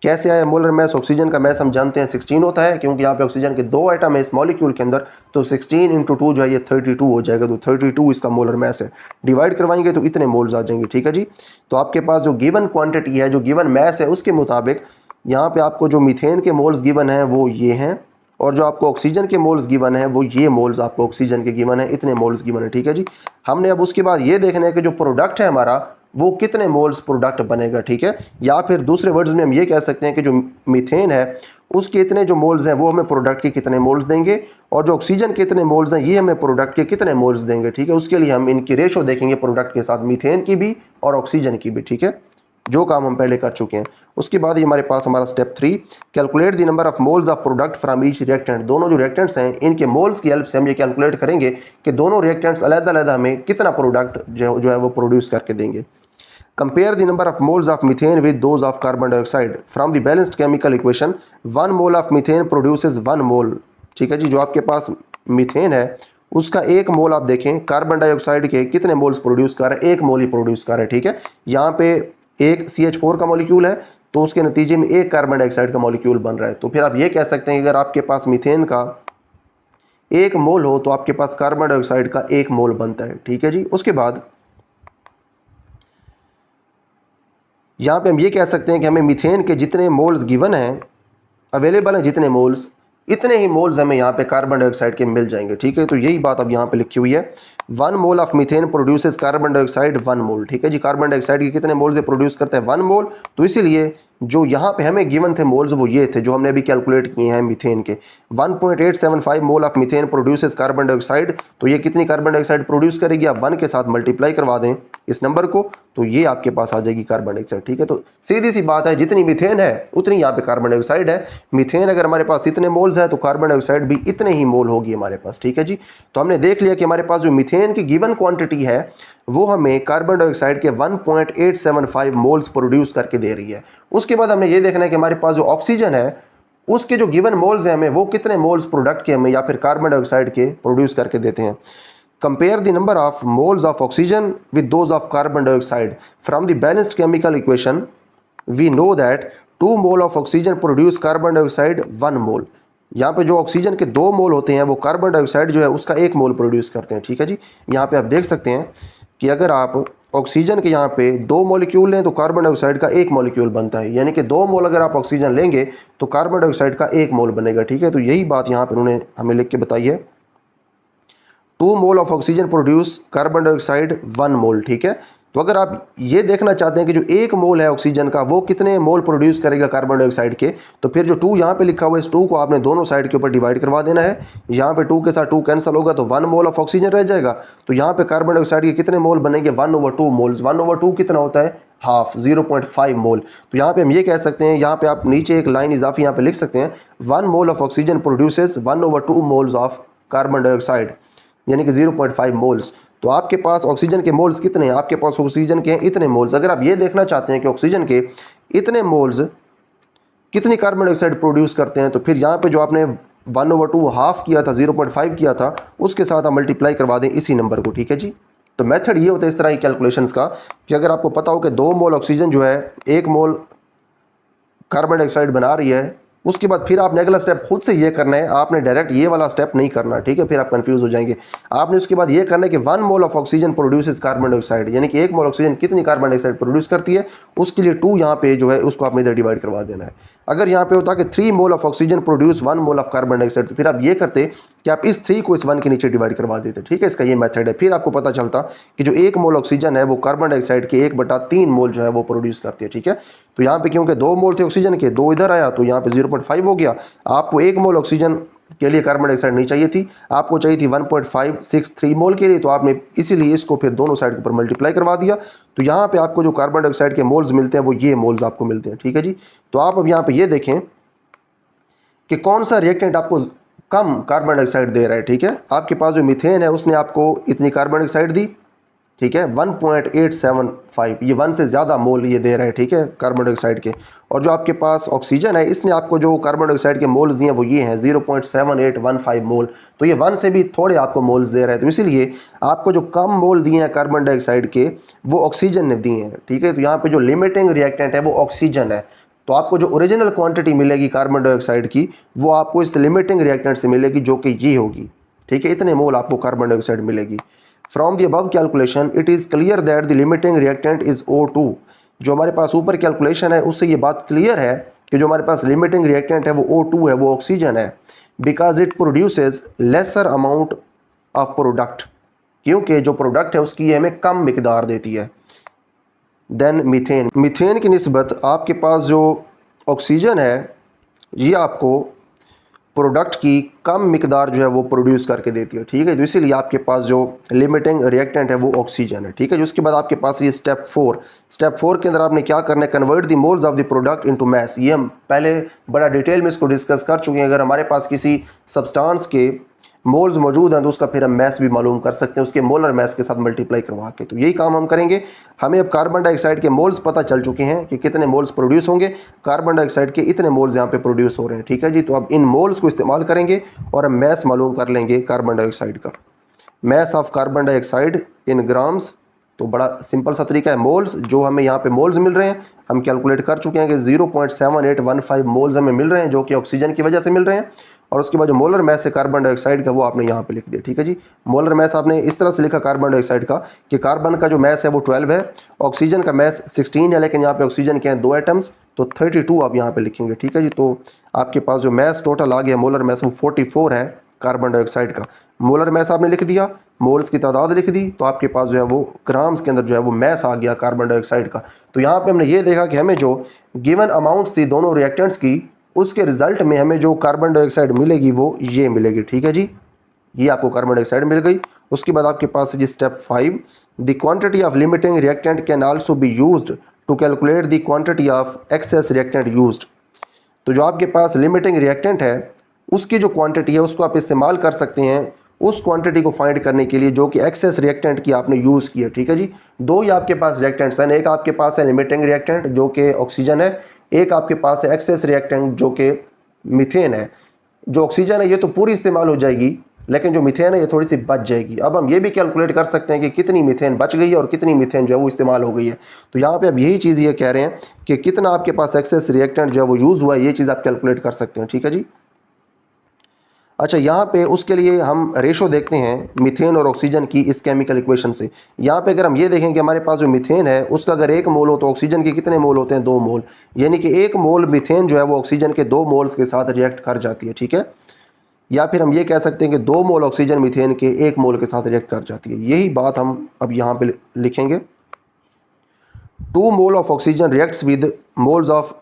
कैसे आया मोलर मैस? ऑक्सीजन का मैस हम जानते हैं 16 होता है, क्योंकि यहाँ पे ऑक्सीजन के 2 आइटम है इस मॉलिक्यूल के अंदर, तो 16 इंटू 2 जो है ये 32 हो जाएगा, तो 32 इसका मोलर मैस है। डिवाइड करवाएंगे तो इतने मोल्स आ जाएंगे, ठीक है जी। तो आपके पास जो गिवन क्वांटिटी है, जो गिवन मैस है, उसके मुताबिक यहाँ पे आपको जो मीथेन के मोल्स गिवन है वो ये हैं, और जो आपको ऑक्सीजन के मोल्स गिवन है वो ये मोल्स आपको ऑक्सीजन के गिवन है, इतने मोल्स गिवन है, ठीक है जी। हमने अब उसके बाद ये देखना है कि जो प्रोडक्ट है हमारा वो कितने मोल्स प्रोडक्ट बनेगा, ठीक है। या फिर दूसरे वर्ड्स में हम ये कह सकते हैं कि जो मीथेन है उसके इतने जो मोल्स हैं वो हमें प्रोडक्ट के कितने मोल्स देंगे, और जो ऑक्सीजन के इतने मोल्स हैं ये हमें प्रोडक्ट के कितने मोल्स देंगे, ठीक है। उसके लिए हम इनकी रेशो देखेंगे प्रोडक्ट के साथ, मीथेन की भी और ऑक्सीजन की भी, ठीक है। जो काम हम पहले कर चुके हैं। उसके बाद हमारे पास हमारा step 3, calculate the number of moles of product from each reactant. दोनों जो रिएक्टेंट्स हैं इनके मोल्स की हेल्प से हम ये कैलकुलेट करेंगे कि दोनों रिएक्टेंट्स अलग-अलग हमें कितना प्रोडक्ट जो है वो प्रोड्यूस करके देंगे। Compare the number of moles of methane with those of carbon dioxide from the balanced chemical equation. 1 mole of methane produces 1 मोल, ठीक है जी। जो आपके पास मीथेन है उसका 1 मोल आप देखें कार्बन डाइऑक्साइड के कितने मोल्स प्रोड्यूस कर रहा है, 1 मोल ही प्रोड्यूस कर रहा है, ठीक है। यहाँ पे एक CH4 का मॉलिक्यूल है तो उसके नतीजे में 1 कार्बन डाइऑक्साइड का मॉलिक्यूल बन रहा है। तो फिर आप ये कह सकते हैं कि अगर आपके पास मीथेन का 1 मोल हो तो आपके पास कार्बन डाइऑक्साइड का 1 मोल बनता है, ठीक है जी। उसके बाद यहाँ पे हम ये कह सकते हैं कि हमें मीथेन के जितने मोल्स गिवन हैं, अवेलेबल हैं जितने मोल्स, इतने ही मोल्स हमें यहाँ पे कार्बन डाइऑक्साइड के मिल जाएंगे, ठीक है। तो यही बात अब यहाँ पे लिखी हुई है। 1 mole of methane produces carbon dioxide 1 मोल, ठीक है जी। कार्बन डाइऑक्साइड के कितने मोल से प्रोड्यूस करते हैं? 1 मोल। तो इसीलिए जो यहाँ पे हमें गिवन थे मोल्स वो ये थे जो हमने अभी कैलकुलेट किए हैं मीथेन के। 1.875 mole of methane produces carbon dioxide. तो ये कितनी कार्बन डाइऑक्साइड प्रोड्यूस करेगी? आप 1 के साथ मल्टीप्लाई करवा दें इस नंबर को तो ये आपके पास आ जाएगी कार्बन डाइऑक्साइड, ठीक है। तो सीधी सी बात है, जितनी मीथेन है उतनी यहाँ पे कार्बन डाइऑक्साइड है। मीथेन अगर हमारे पास इतने मोल्स है तो कार्बन डाइऑक्साइड भी इतने ही मोल होगी हमारे पास, ठीक है जी। तो हमने देख लिया कि हमारे पास जो मीथेन की गिवन क्वांटिटी है वो हमें कार्बन डाइऑक्साइड के 1.875 मोल्स प्रोड्यूस करके दे रही है। उसके बाद हमने ये देखना है कि हमारे पास जो ऑक्सीजन है उसके जो गिवन मोल्स हैं हमें वो कितने मोल्स प्रोडक्ट के हमें या फिर कार्बन डाइऑक्साइड के प्रोड्यूस करके देते हैं। Compare the number of moles of oxygen with those of carbon dioxide from the balanced chemical equation. We know that 2 mole of oxygen produce carbon dioxide 1 mole. यहाँ पे जो ऑक्सीजन के 2 मोल होते हैं वो कार्बन डाइऑक्साइड जो है उसका 1 मोल प्रोड्यूस करते हैं, ठीक है जी। यहाँ पे आप देख सकते हैं कि अगर आप ऑक्सीजन के यहाँ पे 2 मॉलिक्यूल लें तो कार्बन डाइऑक्साइड का 1 मॉलिक्यूल बनता है, यानी कि 2 मोल अगर आप ऑक्सीजन लेंगे तो कार्बन डाइऑक्साइड का 1 मोल बनेगा, ठीक है। तो यही बात यहाँ पे उन्होंने हमें लिख के बताई है। 2 mole of oxygen produce carbon dioxide 1 मोल, ठीक है। तो अगर आप ये देखना चाहते हैं कि जो 1 मोल है ऑक्सीजन का वो कितने मोल प्रोड्यूस करेगा कार्बन डाइऑक्साइड के, तो फिर जो 2 यहाँ पे लिखा हुआ है इस 2 को आपने दोनों साइड के ऊपर डिवाइड करवा देना है। यहाँ पे 2 के साथ 2 कैंसिल होगा तो 1 मोल ऑफ ऑक्सीजन रह जाएगा। तो यहाँ पे कार्बन डाइऑक्साइड के कितने मोल बनेंगे? 1/2 मोल्स। 1/2 कितना होता है? हाफ, 0.5 मोल। तो यहाँ पे हम ये कह सकते हैं, यहाँ पे आप नीचे एक लाइन इजाफी यहाँ पे लिख सकते हैं, 1 mole of oxygen produces 1/2 moles of carbon dioxide, यानी कि 0.5 मोल्स। तो आपके पास ऑक्सीजन के मोल्स कितने हैं? आपके पास ऑक्सीजन के हैं इतने मोल्स। अगर आप ये देखना चाहते हैं कि ऑक्सीजन के इतने मोल्स कितनी कार्बन डाइऑक्साइड प्रोड्यूस करते हैं, तो फिर यहाँ पे जो आपने 1/2 हाफ किया था, 0.5 किया था, उसके साथ आप मल्टीप्लाई करवा दें इसी नंबर को, ठीक है जी। तो मेथड ये होता है इस तरह की कैलकुलेशंस का कि अगर आपको पता हो कि 2 मोल ऑक्सीजन जो है 1 मोल कार्बन डाइऑक्साइड बना रही है, उसके बाद फिर आपने अगला स्टेप खुद से ये करना है, आपने डायरेक्ट ये वाला स्टेप नहीं करना, ठीक है, फिर आप कंफ्यूज हो जाएंगे। आपने उसके बाद ये करना है कि 1 mole of oxygen produces carbon dioxide, यानी कि 1 मोल ऑक्सीजन कितनी कार्बन डाइऑक्साइड प्रोड्यूस करती है, उसके लिए 2 यहाँ पे जो है उसको आपने इधर डिवाइड करवा देना है। अगर यहाँ पे होता कि 3 मोल of oxygen produce 1 mole of carbon dioxide, तो फिर आप ये करते कि आप इस 3 को इस 1 के नीचे डिवाइड करवा देते, ठीक है, इसका ये मेथड है। फिर आपको पता चलता कि जो 1 मोल ऑक्सीजन है वो कार्बन डाइऑक्साइड के 1/3 मोल जो है वो प्रोड्यूस करती है, ठीक है। तो यहाँ पे क्योंकि 2 मोल थे ऑक्सीजन के, 2 इधर आया तो यहाँ पे 0.5 हो गया। आपको 1 मोल ऑक्सीजन के लिए कार्बन डाइऑक्साइड नहीं चाहिए थी, आपको चाहिए थी 1.563 मोल के लिए, तो आपने इसीलिए इसको फिर दोनों साइड के ऊपर मल्टीप्लाई करवा दिया। तो यहाँ पे आपको जो कार्बन डाइऑक्साइड के मोल्स मिलते हैं वो ये मोल्स आपको मिलते हैं, ठीक है जी। तो आप अब यहाँ पे ये देखें कि कौन सा रिएक्टेंट आपको कम कार्बन डाइऑक्साइड दे रहा है, ठीक है। आपके पास जो मीथेन है उसने आपको इतनी कार्बन डाइऑक्साइड दी, ठीक है, 1.875, ये 1 से ज़्यादा मोल ये दे रहा है, ठीक है, कार्बन डाइऑक्साइड के। और जो आपके पास ऑक्सीजन है इसने आपको जो कार्बन डाइऑक्साइड के मोल्स दिए हैं वो ये हैं 0.7815 मोल, तो ये 1 से भी थोड़े आपको मोल्स दे रहा है। तो इसीलिए आपको जो कम मोल दिए हैं कार्बन डाइऑक्साइड के वो ऑक्सीजन ने दिए हैं, ठीक है। तो यहाँ पे जो लिमिटिंग रिएक्टेंट है वो ऑक्सीजन है, तो आपको जो ओरिजिनल क्वांटिटी मिलेगी कार्बन डाइऑक्साइड की वो आपको इस लिमिटिंग रिएक्टेंट से मिलेगी, जो कि ये होगी, ठीक है, इतने मोल आपको कार्बन डाइऑक्साइड मिलेगी। From the above calculation it is clear that the limiting reactant is O2। जो हमारे पास ऊपर कैलकुलेशन है उससे ये बात क्लियर है कि जो हमारे पास लिमिटिंग रिएक्टेंट है वो O2 है, वो ऑक्सीजन है, because it produces lesser amount of product, क्योंकि जो प्रोडक्ट है उसकी हमें कम मिकदार देती है देन मीथेन। मीथेन की निस्बत आपके पास जो ऑक्सीजन है ये आपको प्रोडक्ट की कम मिकदार जो है वो प्रोड्यूस करके देती है, ठीक है। तो इसीलिए आपके पास जो लिमिटिंग रिएक्टेंट है वो ऑक्सीजन है, ठीक है। उसके बाद आपके पास ये स्टेप 4 के अंदर आपने क्या करना है, convert the moles of the product into mass. ये हम पहले बड़ा डिटेल में इसको डिस्कस कर चुके हैं। अगर हमारे पास किसी सब्सटेंस के मोल्स मौजूद हैं तो उसका फिर हम मैस भी मालूम कर सकते हैं उसके मोलर मैस के साथ मल्टीप्लाई करवा के। तो यही काम हम करेंगे। हमें अब कार्बन डाइऑक्साइड के मोल्स पता चल चुके हैं कि कितने मोल्स प्रोड्यूस होंगे, कार्बन डाइऑक्साइड के इतने मोल्स यहाँ पे प्रोड्यूस हो रहे हैं, ठीक है जी। तो अब इन मोल्स को इस्तेमाल करेंगे और हम मैस मालूम कर लेंगे कार्बन डाइऑक्साइड का। Mass of carbon dioxide in grams, तो बड़ा सिंपल सा तरीका है। मोल्स जो हमें यहाँ पे मोल्स मिल रहे हैं हम कैलकुलेट कर चुके हैं कि 0.7815 मोल्स हमें मिल रहे हैं, जो कि ऑक्सीजन की वजह से मिल रहे हैं। और उसके बाद जो मोलर मैस है कार्बन डाइऑक्साइड का वो आपने यहाँ पे लिख दिया, ठीक है जी। मोलर मैस आपने इस तरह से लिखा कार्बन डाइऑक्साइड का कि कार्बन का जो मैस है वो 12 है, ऑक्सीजन का मैस 16 है, लेकिन यहाँ पे ऑक्सीजन के हैं 2 एटम्स, तो 32 आप यहाँ पे लिखेंगे, ठीक है जी। तो आपके पास जो मैस टोटल आ गया मोलर मैस वो 44 है कार्बन डाइऑक्साइड का। मोलर मैस आपने लिख दिया, मोल्स की तादाद लिख दी, तो आपके पास जो है वो ग्राम्स के अंदर जो है वो मैस आ गया कार्बन डाइऑक्साइड का। तो यहाँ पे हमने ये देखा कि हमें जो गिवन अमाउंट्स थी दोनों रिएक्टेंट्स की, उसके रिजल्ट में हमें जो कार्बन डाइऑक्साइड मिलेगी वो ये मिलेगी, ठीक है जी। ये आपको कार्बन डाइऑक्साइड मिल गई। उसके बाद आपके पास है जी step 5, the quantity of limiting reactant can also be used to calculate the quantity of excess reactant used. तो जो आपके पास लिमिटिंग रिएक्टेंट है उसकी जो क्वांटिटी है उसको आप इस्तेमाल कर सकते हैं उस क्वांटिटी को फाइंड करने के लिए जो कि एक्सेस रिएक्टेंट की आपने यूज़ की है, ठीक है जी। दो ही आपके पास रिएक्टेंट्स हैं, एक आपके पास है लिमिटिंग रिएक्टेंट जो कि ऑक्सीजन है, एक आपके पास है एक्सेस रिएक्टेंट जो कि मीथेन है। जो ऑक्सीजन है ये तो पूरी इस्तेमाल हो जाएगी, लेकिन जो मीथेन है ये थोड़ी सी बच जाएगी। अब हम ये भी कैलकुलेट कर सकते हैं कि कितनी मीथेन बच गई है और कितनी मीथेन जो है वो इस्तेमाल हो गई है। तो यहाँ पे अब यही चीज़ ये कह रहे हैं कि कितना आपके पास एक्सेस रिएक्टेंट जो है वो यूज़ हुआ है, ये चीज़ आप कैलकुलेट कर सकते हैं, ठीक है जी। अच्छा, यहाँ पे उसके लिए हम रेशो देखते हैं मीथेन और ऑक्सीजन की इस केमिकल इक्वेशन से। यहाँ पे अगर हम ये देखें कि हमारे पास जो मीथेन है उसका अगर 1 मोल हो तो ऑक्सीजन के कितने मोल होते हैं, 2 मोल, यानी कि 1 मोल मीथेन जो है वो ऑक्सीजन के 2 मोल्स के साथ रिएक्ट कर जाती है, ठीक है। या फिर हम ये कह सकते हैं कि 2 मोल ऑक्सीजन मीथेन के 1 मोल के साथ रिएक्ट कर जाती है। यही बात हम अब यहाँ पे लिखेंगे। 2 mole of oxygen reacts with moles of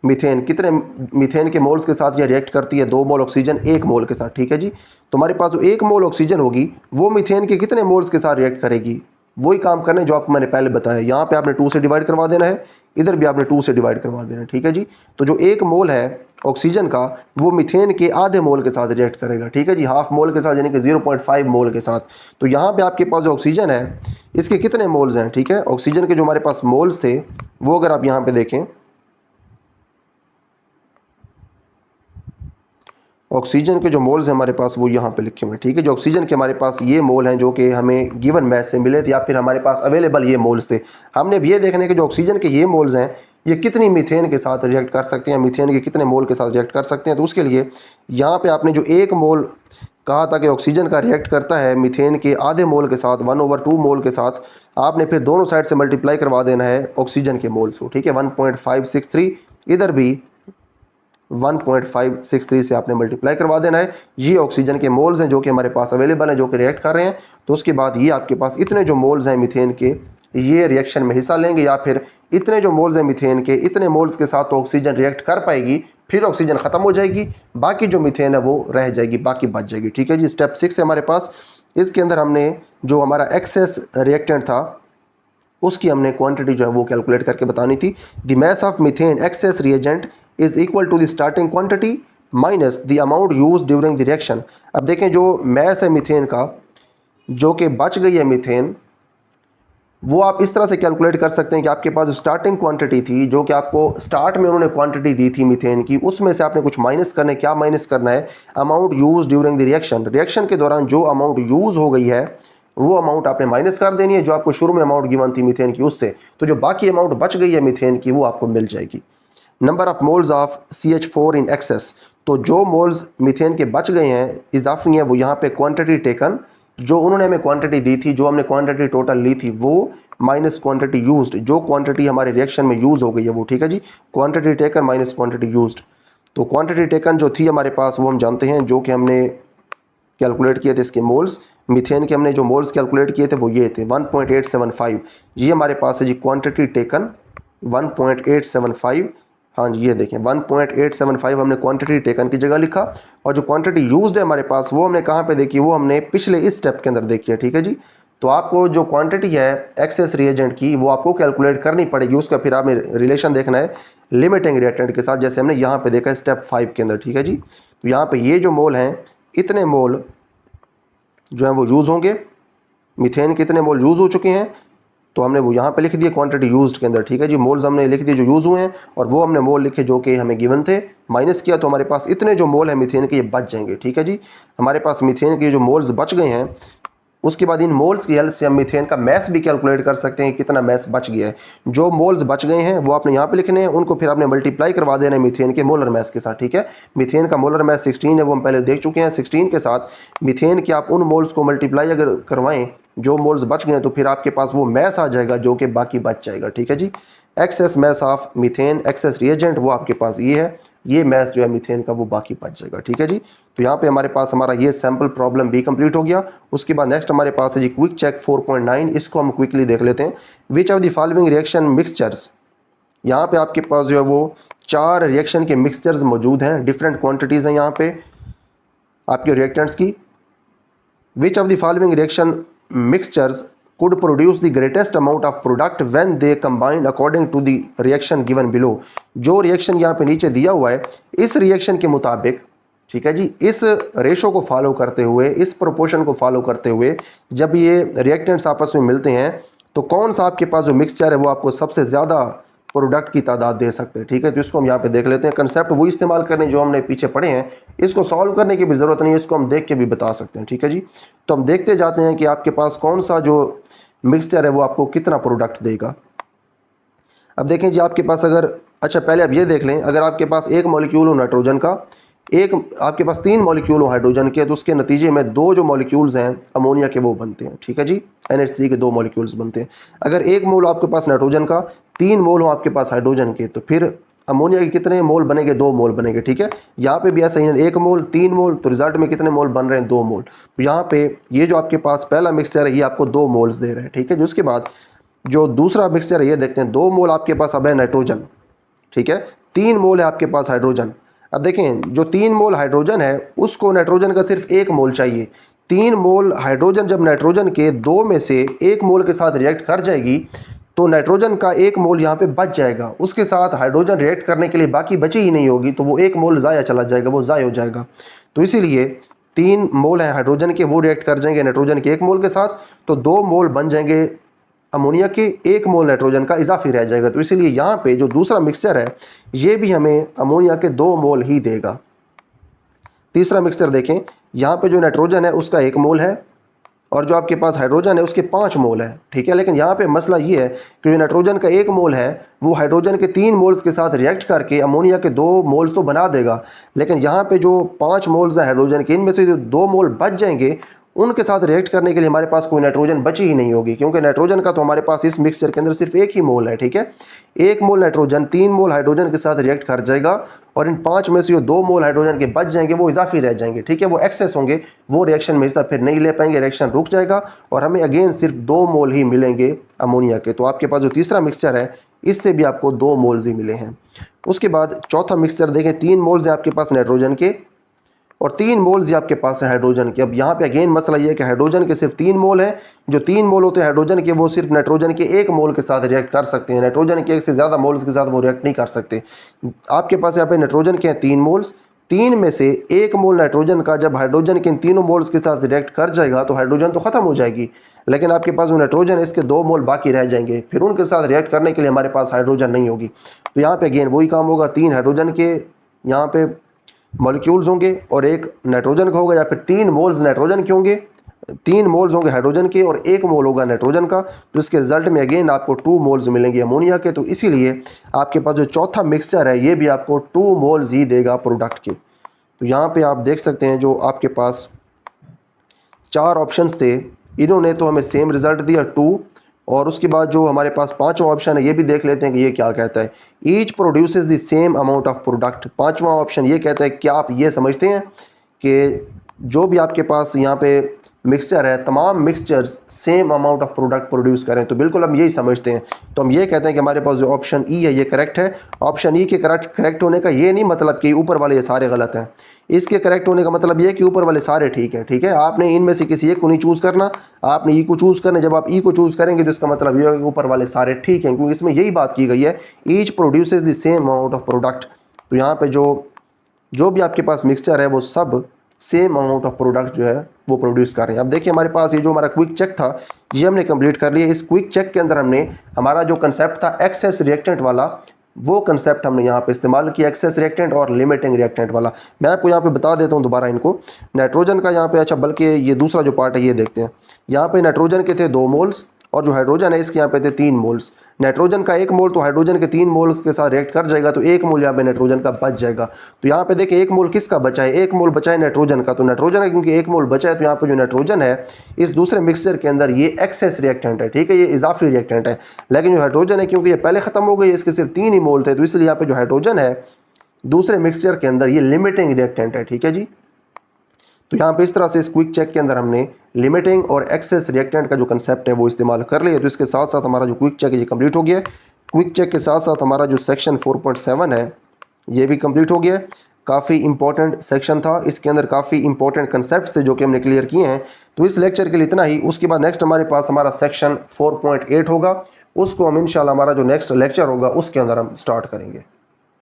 methane, कितने मीथेन के मोल्स के साथ ये रिएक्ट करती है, 2 मोल ऑक्सीजन 1 मोल के साथ, ठीक है जी। तो हमारे पास जो 1 मोल ऑक्सीजन होगी वो मीथेन के कितने मोल्स के साथ रिएक्ट करेगी, वही काम करना है जो आपको मैंने पहले बताया। यहाँ पे आपने 2 से डिवाइड करवा देना है, इधर भी आपने 2 से डिवाइड करवा देना है, ठीक है जी। तो जो 1 मोल है ऑक्सीजन का वो मीथेन के आधे मोल के साथ रिएक्ट करेगा, ठीक है जी, हाफ मोल के साथ, यानी कि 0.5 मोल के साथ। तो यहाँ पे आपके पास जो ऑक्सीजन है इसके कितने मोल्स हैं, ठीक है। ऑक्सीजन के जो हमारे पास मोल्स थे वो अगर आप यहाँ पे देखें, ऑक्सीजन के जो मोल्स हैं हमारे पास वो यहाँ पे लिखे हुए हैं, ठीक है। जो ऑक्सीजन के हमारे पास ये मोल हैं जो कि हमें गिवन मैथ से मिले थे या फिर हमारे पास अवेलेबल ये मोल्स थे। हमने अब ये देखने के जो ऑक्सीजन के ये मोल्स हैं ये कितनी मीथेन के साथ रिएक्ट कर सकते हैं, मीथेन के कितने मोल के साथ रिएक्ट कर सकते हैं। तो उसके लिए यहाँ पे आपने जो 1 मोल कहा था कि ऑक्सीजन का रिएक्ट करता है मीथेन के आधे मोल के साथ 1/2 मोल के साथ, आपने फिर दोनों साइड से मल्टीप्लाई करवा देना है ऑक्सीजन के मोल्स को, ठीक है। 1.563 इधर भी 1.563 से आपने मल्टीप्लाई करवा देना है। ये ऑक्सीजन के मोल्स हैं जो कि हमारे पास अवेलेबल हैं, जो कि रिएक्ट कर रहे हैं। तो उसके बाद ये आपके पास इतने जो मोल्स हैं मीथेन के, ये रिएक्शन में हिस्सा लेंगे, या फिर इतने जो मोल्स हैं मीथेन के, इतने मोल्स के साथ तो ऑक्सीजन रिएक्ट कर पाएगी, फिर ऑक्सीजन ख़त्म हो जाएगी, बाकी जो मीथेन है वो रह जाएगी, बाकी बच जाएगी, ठीक है जी। स्टेप 6 है हमारे पास। इसके अंदर हमने जो हमारा एक्सेस रिएक्टेंट था उसकी हमने क्वांटिटी जो है वो कैलकुलेट करके बतानी थी। The mass of methane excess reagent is equal to the starting quantity minus the amount used during the reaction. अब देखें जो मास है मीथेन का, जो कि बच गई है मीथेन, वो आप इस तरह से कैलकुलेट कर सकते हैं कि आपके पास जो स्टार्टिंग क्वांटिटी थी, जो कि आपको स्टार्ट में उन्होंने क्वांटिटी दी थी मीथेन की, उसमें से आपने कुछ माइनस करना है। क्या माइनस करना है? Amount use during the reaction. Reaction के दौरान जो अमाउंट यूज हो गई है वो अमाउंट आपने माइनस कर देनी है, जो आपको शुरू में अमाउंट गिवन थी मीथेन की उससे। तो जो बाकी अमाउंट बच गई है मीथेन की वो आपको मिल जाएगी। Number of moles of CH4 in excess, तो जो मोल्स मीथेन के बच गए हैं इजाफी हैं, वो यहाँ पे क्वांटिटी टेकन, जो उन्होंने हमें क्वांटिटी दी थी, जो हमने क्वांटिटी टोटल ली थी वो, माइनस क्वांटिटी यूज्ड, जो क्वांटिटी हमारे रिएक्शन में यूज़ हो गई है वो, ठीक है जी। Quantity taken minus quantity used. तो क्वांटिटी टेकन जो थी हमारे पास वो हम जानते हैं, जो कि हमने कैलकुलेट किए थे इसके मोल्स, मीथेन के हमने जो मोल्स कैलकुलेट किए थे वो ये थे 1.875। ये हमारे पास है जी क्वांटिटी टेकन 1.875। हाँ जी, ये देखें 1.875 हमने क्वांटिटी टेकन की जगह लिखा, और जो क्वांटिटी यूज्ड है हमारे पास वो हमने कहाँ पे देखी, वो हमने पिछले इस स्टेप के अंदर देखी है, ठीक है जी। तो आपको जो क्वांटिटी है एक्सेस रिएजेंट की वो आपको कैलकुलेट करनी पड़ेगी, उसका फिर आपने रिलेशन देखना है लिमिटिंग रिएक्टेंट के साथ, जैसे हमने यहाँ पे देखा है स्टेप 5 के अंदर, ठीक है जी। तो यहाँ पे ये जो मोल हैं, इतने मोल जो हैं वो यूज़ होंगे, मीथेन के इतने मोल यूज़ हो चुके हैं, तो हमने वो यहाँ पे लिख दिए क्वांटिटी यूज्ड के अंदर, ठीक है जी। मोल्स हमने लिख दिए जो यूज़ हुए हैं, और वो हमने मोल लिखे जो कि हमें गिवन थे, माइनस किया तो हमारे पास इतने जो मोल हैं मीथेन के ये बच जाएंगे, ठीक है जी। हमारे पास मीथेन के जो मोल्स बच गए हैं, उसके बाद इन मोल्स की हेल्प से हम मीथेन का मैस भी कैलकुलेट कर सकते हैं कितना मैस बच गया है। जो मोल्स बच गए हैं वो आपने यहाँ पे लिखने हैं, उनको फिर आपने मल्टीप्लाई करवा देना है मीथेन के मोलर मैस के साथ, ठीक है। मीथेन का मोलर मैस 16 है, वो हम पहले देख चुके हैं। 16 के साथ मीथेन के आप उन मोल्स को मल्टीप्लाई अगर करवाएं जो मोल्स बच गए हैं, तो फिर आपके पास वो मैस आ जाएगा जो कि बाकी बच जाएगा, ठीक है जी। Excess mass of methane excess reagent वो आपके पास ये है, ये मैस जो है मीथेन का वो बाकी बच जाएगा, ठीक है जी। तो यहाँ पे हमारे पास हमारा ये सैम्पल प्रॉब्लम भी कंप्लीट हो गया। उसके बाद नेक्स्ट हमारे पास है जी क्विक चेक 4.9, इसको हम क्विकली देख लेते हैं। Which of the following reaction mixtures, यहाँ पे आपके पास जो है वो 4 रिएक्शन के मिक्सचर्स मौजूद हैं, डिफरेंट क्वांटिटीज़ हैं यहाँ पे आपके रिएक्टेंट्स की। Which of the following reaction mixtures could produce the greatest amount of product when they combine according to the reaction given below। जो रिएक्शन यहाँ पे नीचे दिया हुआ है, इस रिएक्शन के मुताबिक, ठीक है जी, इस रेशो को फॉलो करते हुए, इस प्रोपोर्शन को फॉलो करते हुए जब ये रिएक्टेंट्स आपस में मिलते हैं, तो कौन सा आपके पास जो मिक्सचर है वो आपको सबसे ज़्यादा प्रोडक्ट की तादाद दे सकते हैं, ठीक है। तो इसको हम यहाँ पे देख लेते हैं। कंसेप्ट वो इस्तेमाल करने जो हमने पीछे पढ़े हैं, इसको सॉल्व करने की भी ज़रूरत नहीं है, इसको हम देख के भी बता सकते हैं, ठीक है जी। तो हम देखते जाते हैं कि आपके पास कौन सा जो मिक्सचर है वो आपको कितना प्रोडक्ट देगा। अब देखें जी, आपके पास अगर, अच्छा पहले अब ये देख लें, अगर आपके पास एक मॉलिक्यूल हो नाइट्रोजन का, एक आपके पास 3 मॉलिक्यूल हो हाइड्रोजन के, तो उसके नतीजे में 2 जो मॉलिक्यूल्स हैं अमोनिया के वो बनते हैं, ठीक है जी। NH3 के 2 मॉलिक्यूल्स बनते हैं। अगर 1 मोल आपके पास नाइट्रोजन का, 3 मोल हो आपके पास हाइड्रोजन के, तो फिर अमोनिया के कितने मोल बनेंगे? 2 मोल बनेंगे, ठीक है। यहाँ पे भी ऐसा ही है, 1 मोल 3 मोल, तो रिजल्ट में कितने मोल बन रहे हैं? 2 मोल। तो यहाँ पे ये जो आपके पास पहला मिक्सचर है ये आपको 2 मोल्स दे रहे हैं, ठीक है। जो उसके बाद जो दूसरा मिक्सचर है ये देखते हैं, 2 मोल आपके पास अब है नाइट्रोजन, ठीक है, 3 मोल है आपके पास हाइड्रोजन। अब देखें जो 3 मोल हाइड्रोजन है उसको नाइट्रोजन का सिर्फ 1 मोल चाहिए। 3 मोल हाइड्रोजन जब नाइट्रोजन के 2 में से 1 मोल के साथ रिएक्ट कर जाएगी, तो नाइट्रोजन का 1 मोल यहाँ पे बच जाएगा, उसके साथ हाइड्रोजन रिएक्ट करने के लिए बाकी बची ही नहीं होगी, तो वो 1 मोल ज़ाया चला जाएगा, वो ज़ाया हो जाएगा। तो इसीलिए 3 मोल हैं हाइड्रोजन के, वो रिएक्ट कर जाएंगे नाइट्रोजन के 1 मोल के साथ, तो 2 मोल बन जाएंगे अमोनिया के, 1 मोल नाइट्रोजन का इजाफी रह जाएगा। तो इसीलिए यहाँ पे जो दूसरा मिक्सचर है ये भी हमें अमोनिया के 2 मोल ही देगा। तीसरा मिक्सचर देखें, यहाँ पे जो नाइट्रोजन है उसका 1 मोल है और जो आपके पास हाइड्रोजन है उसके 5 मोल है, ठीक है। लेकिन यहाँ पे मसला ये है कि जो नाइट्रोजन का 1 मोल है वो हाइड्रोजन के 3 मोल्स के साथ रिएक्ट करके अमोनिया के 2 मोल्स तो बना देगा, लेकिन यहाँ पे जो 5 मोल्स हैं हाइड्रोजन के, इनमें से जो 2 मोल बच जाएंगे उनके साथ रिएक्ट करने के लिए हमारे पास कोई नाइट्रोजन बची ही नहीं होगी, क्योंकि नाइट्रोजन का तो हमारे पास इस मिक्सचर के अंदर सिर्फ 1 ही मोल है, ठीक है। 1 मोल नाइट्रोजन 3 मोल हाइड्रोजन के साथ रिएक्ट कर जाएगा और इन 5 में से जो 2 मोल हाइड्रोजन के बच जाएंगे वो इजाफी रह जाएंगे, ठीक है, वो एक्सेस होंगे, वो रिएक्शन में हिस्सा फिर नहीं ले पाएंगे, रिएक्शन रुक जाएगा और हमें अगेन सिर्फ 2 मोल ही मिलेंगे अमोनिया के। तो आपके पास जो तीसरा मिक्सचर है इससे भी आपको 2 मोल्स ही मिले हैं। उसके बाद चौथा मिक्सचर देखें, 3 मोल्स हैं आपके पास नाइट्रोजन के और 3 मोल्स ही आपके पास है हाइड्रोजन के। अब यहाँ पे अगेन मसला ये है कि हाइड्रोजन के सिर्फ 3 मोल हैं, जो 3 मोल होते हैं हाइड्रोजन के वो सिर्फ नाइट्रोजन के 1 मोल के साथ रिएक्ट कर सकते हैं, नाइट्रोजन के 1 से ज़्यादा मोल्स के साथ वो रिएक्ट नहीं कर सकते। आपके पास यहाँ पे नाइट्रोजन के हैं 3 मोल्स, 3 में से 1 मोल नाइट्रोजन का जब हाइड्रोजन के इन तीनों मोल्स के साथ रिएक्ट कर जाएगा तो हाइड्रोजन तो ख़त्म हो जाएगी, लेकिन आपके पास जो नाइट्रोजन है इसके 2 मोल बाकी रह जाएंगे, फिर उनके साथ रिएक्ट करने के लिए हमारे पास हाइड्रोजन नहीं होगी। तो यहाँ पे अगेन वही काम होगा, 3 हाइड्रोजन के यहाँ पे मॉलिक्यूल्स होंगे और 1 नाइट्रोजन का होगा, या फिर 3 मोल्स नाइट्रोजन के होंगे, 3 मोल्स होंगे हाइड्रोजन के और 1 मोल होगा नाइट्रोजन का। तो इसके रिजल्ट में अगेन आपको 2 मोल्स मिलेंगे अमोनिया के। तो इसीलिए आपके पास जो चौथा मिक्सचर है ये भी आपको 2 मोल्स ही देगा प्रोडक्ट के। तो यहाँ पे आप देख सकते हैं जो आपके पास 4 ऑप्शंस थे, इन्होंने तो हमें सेम रिजल्ट दिया 2, और उसके बाद जो हमारे पास 5वां ऑप्शन है ये भी देख लेते हैं कि ये क्या कहता है। Each produces the same amount of product. 5वां ऑप्शन ये कहता है, क्या आप ये समझते हैं कि जो भी आपके पास यहाँ पे मिक्सचर है तमाम mixtures same amount of product produce करें? तो बिल्कुल हम यही समझते हैं। तो हम ये कहते हैं कि हमारे पास जो ऑप्शन ई है ये करेक्ट है। ऑप्शन ई के करेक्ट होने का ये नहीं मतलब कि ऊपर वाले ये सारे गलत हैं, इसके करेक्ट होने का मतलब ये है कि ऊपर वाले सारे ठीक हैं, ठीक है। आपने इनमें से किसी एक को नहीं चूज़ करना, आपने ई को चूज़ करना। जब आप ई को चूज़ करेंगे तो इसका मतलब ये है कि ऊपर वाले सारे ठीक हैं, क्योंकि इसमें यही बात की गई है, each produces the same amount of product. तो यहाँ पे जो भी आपके पास मिक्सचर है वो सब सेम अमाउंट ऑफ प्रोडक्ट जो है वो प्रोड्यूस कर रहे हैं। अब देखिए हमारे पास ये जो हमारा क्विक चेक था ये हमने कंप्लीट कर लिया। इस क्विक चेक के अंदर हमने हमारा जो कंसेप्ट था एक्सेस रिएक्टेंट वाला, वो कंसेप्ट हमने यहाँ पे इस्तेमाल किया, एक्सेस रिएक्टेंट और लिमिटिंग रिएक्टेंट वाला। मैं आपको यहाँ पे बता देता हूँ दोबारा इनको। नाइट्रोजन का यहाँ पे, अच्छा बल्कि ये दूसरा जो पार्ट है ये देखते हैं। यहाँ पे नाइट्रोजन के थे 2 मोल्स और जो हाइड्रोजन है इसके यहाँ पे थे 3 मोल्स। नाइट्रोजन का 1 मोल तो हाइड्रोजन के 3 मोल्स के साथ रिएक्ट कर जाएगा, तो 1 मोल यहाँ पे नाइट्रोजन का बच जाएगा। तो यहाँ पे देखिए 1 मोल किसका बचा है? 1 मोल बचा है नाइट्रोजन का। तो नाइट्रोजन है, क्योंकि 1 मोल बचा है तो यहाँ पे जो नाइट्रोजन है इस दूसरे मिक्सचर के अंदर ये एक्सेस रिएक्टेंट है, ठीक है, ये इजाफी रिएक्टेंट है। लेकिन जो हाइड्रोजन है क्योंकि ये पहले ख़त्म हो गई, इसके सिर्फ 3 ही मोल थे, तो इसलिए यहाँ पे जो हाइड्रोजन है दूसरे मिक्सचर के अंदर ये लिमिटिंग रिएक्टेंट है, ठीक है जी। तो यहाँ पे इस तरह से इस क्विक चेक के अंदर हमने लिमिटिंग और एक्सेस रिएक्टेंट का जो कंसेप्ट है वो इस्तेमाल कर लिया। तो इसके साथ साथ हमारा जो क्विक चेक है ये कंप्लीट हो गया है। क्विक चेक के साथ साथ हमारा जो सेक्शन 4.7 है ये भी कंप्लीट हो गया है। काफ़ी इंपॉर्टेंट सेक्शन था, इसके अंदर काफ़ी इंपॉर्टेंट कंसेप्ट थे जो कि हमने क्लियर किए हैं। तो इस लेक्चर के लिए इतना ही। उसके बाद नेक्स्ट हमारे पास हमारा सेक्शन 4.8 होगा, उसको हम इंशाल्लाह हमारा जो नेक्स्ट लेक्चर होगा उसके अंदर हम स्टार्ट करेंगे।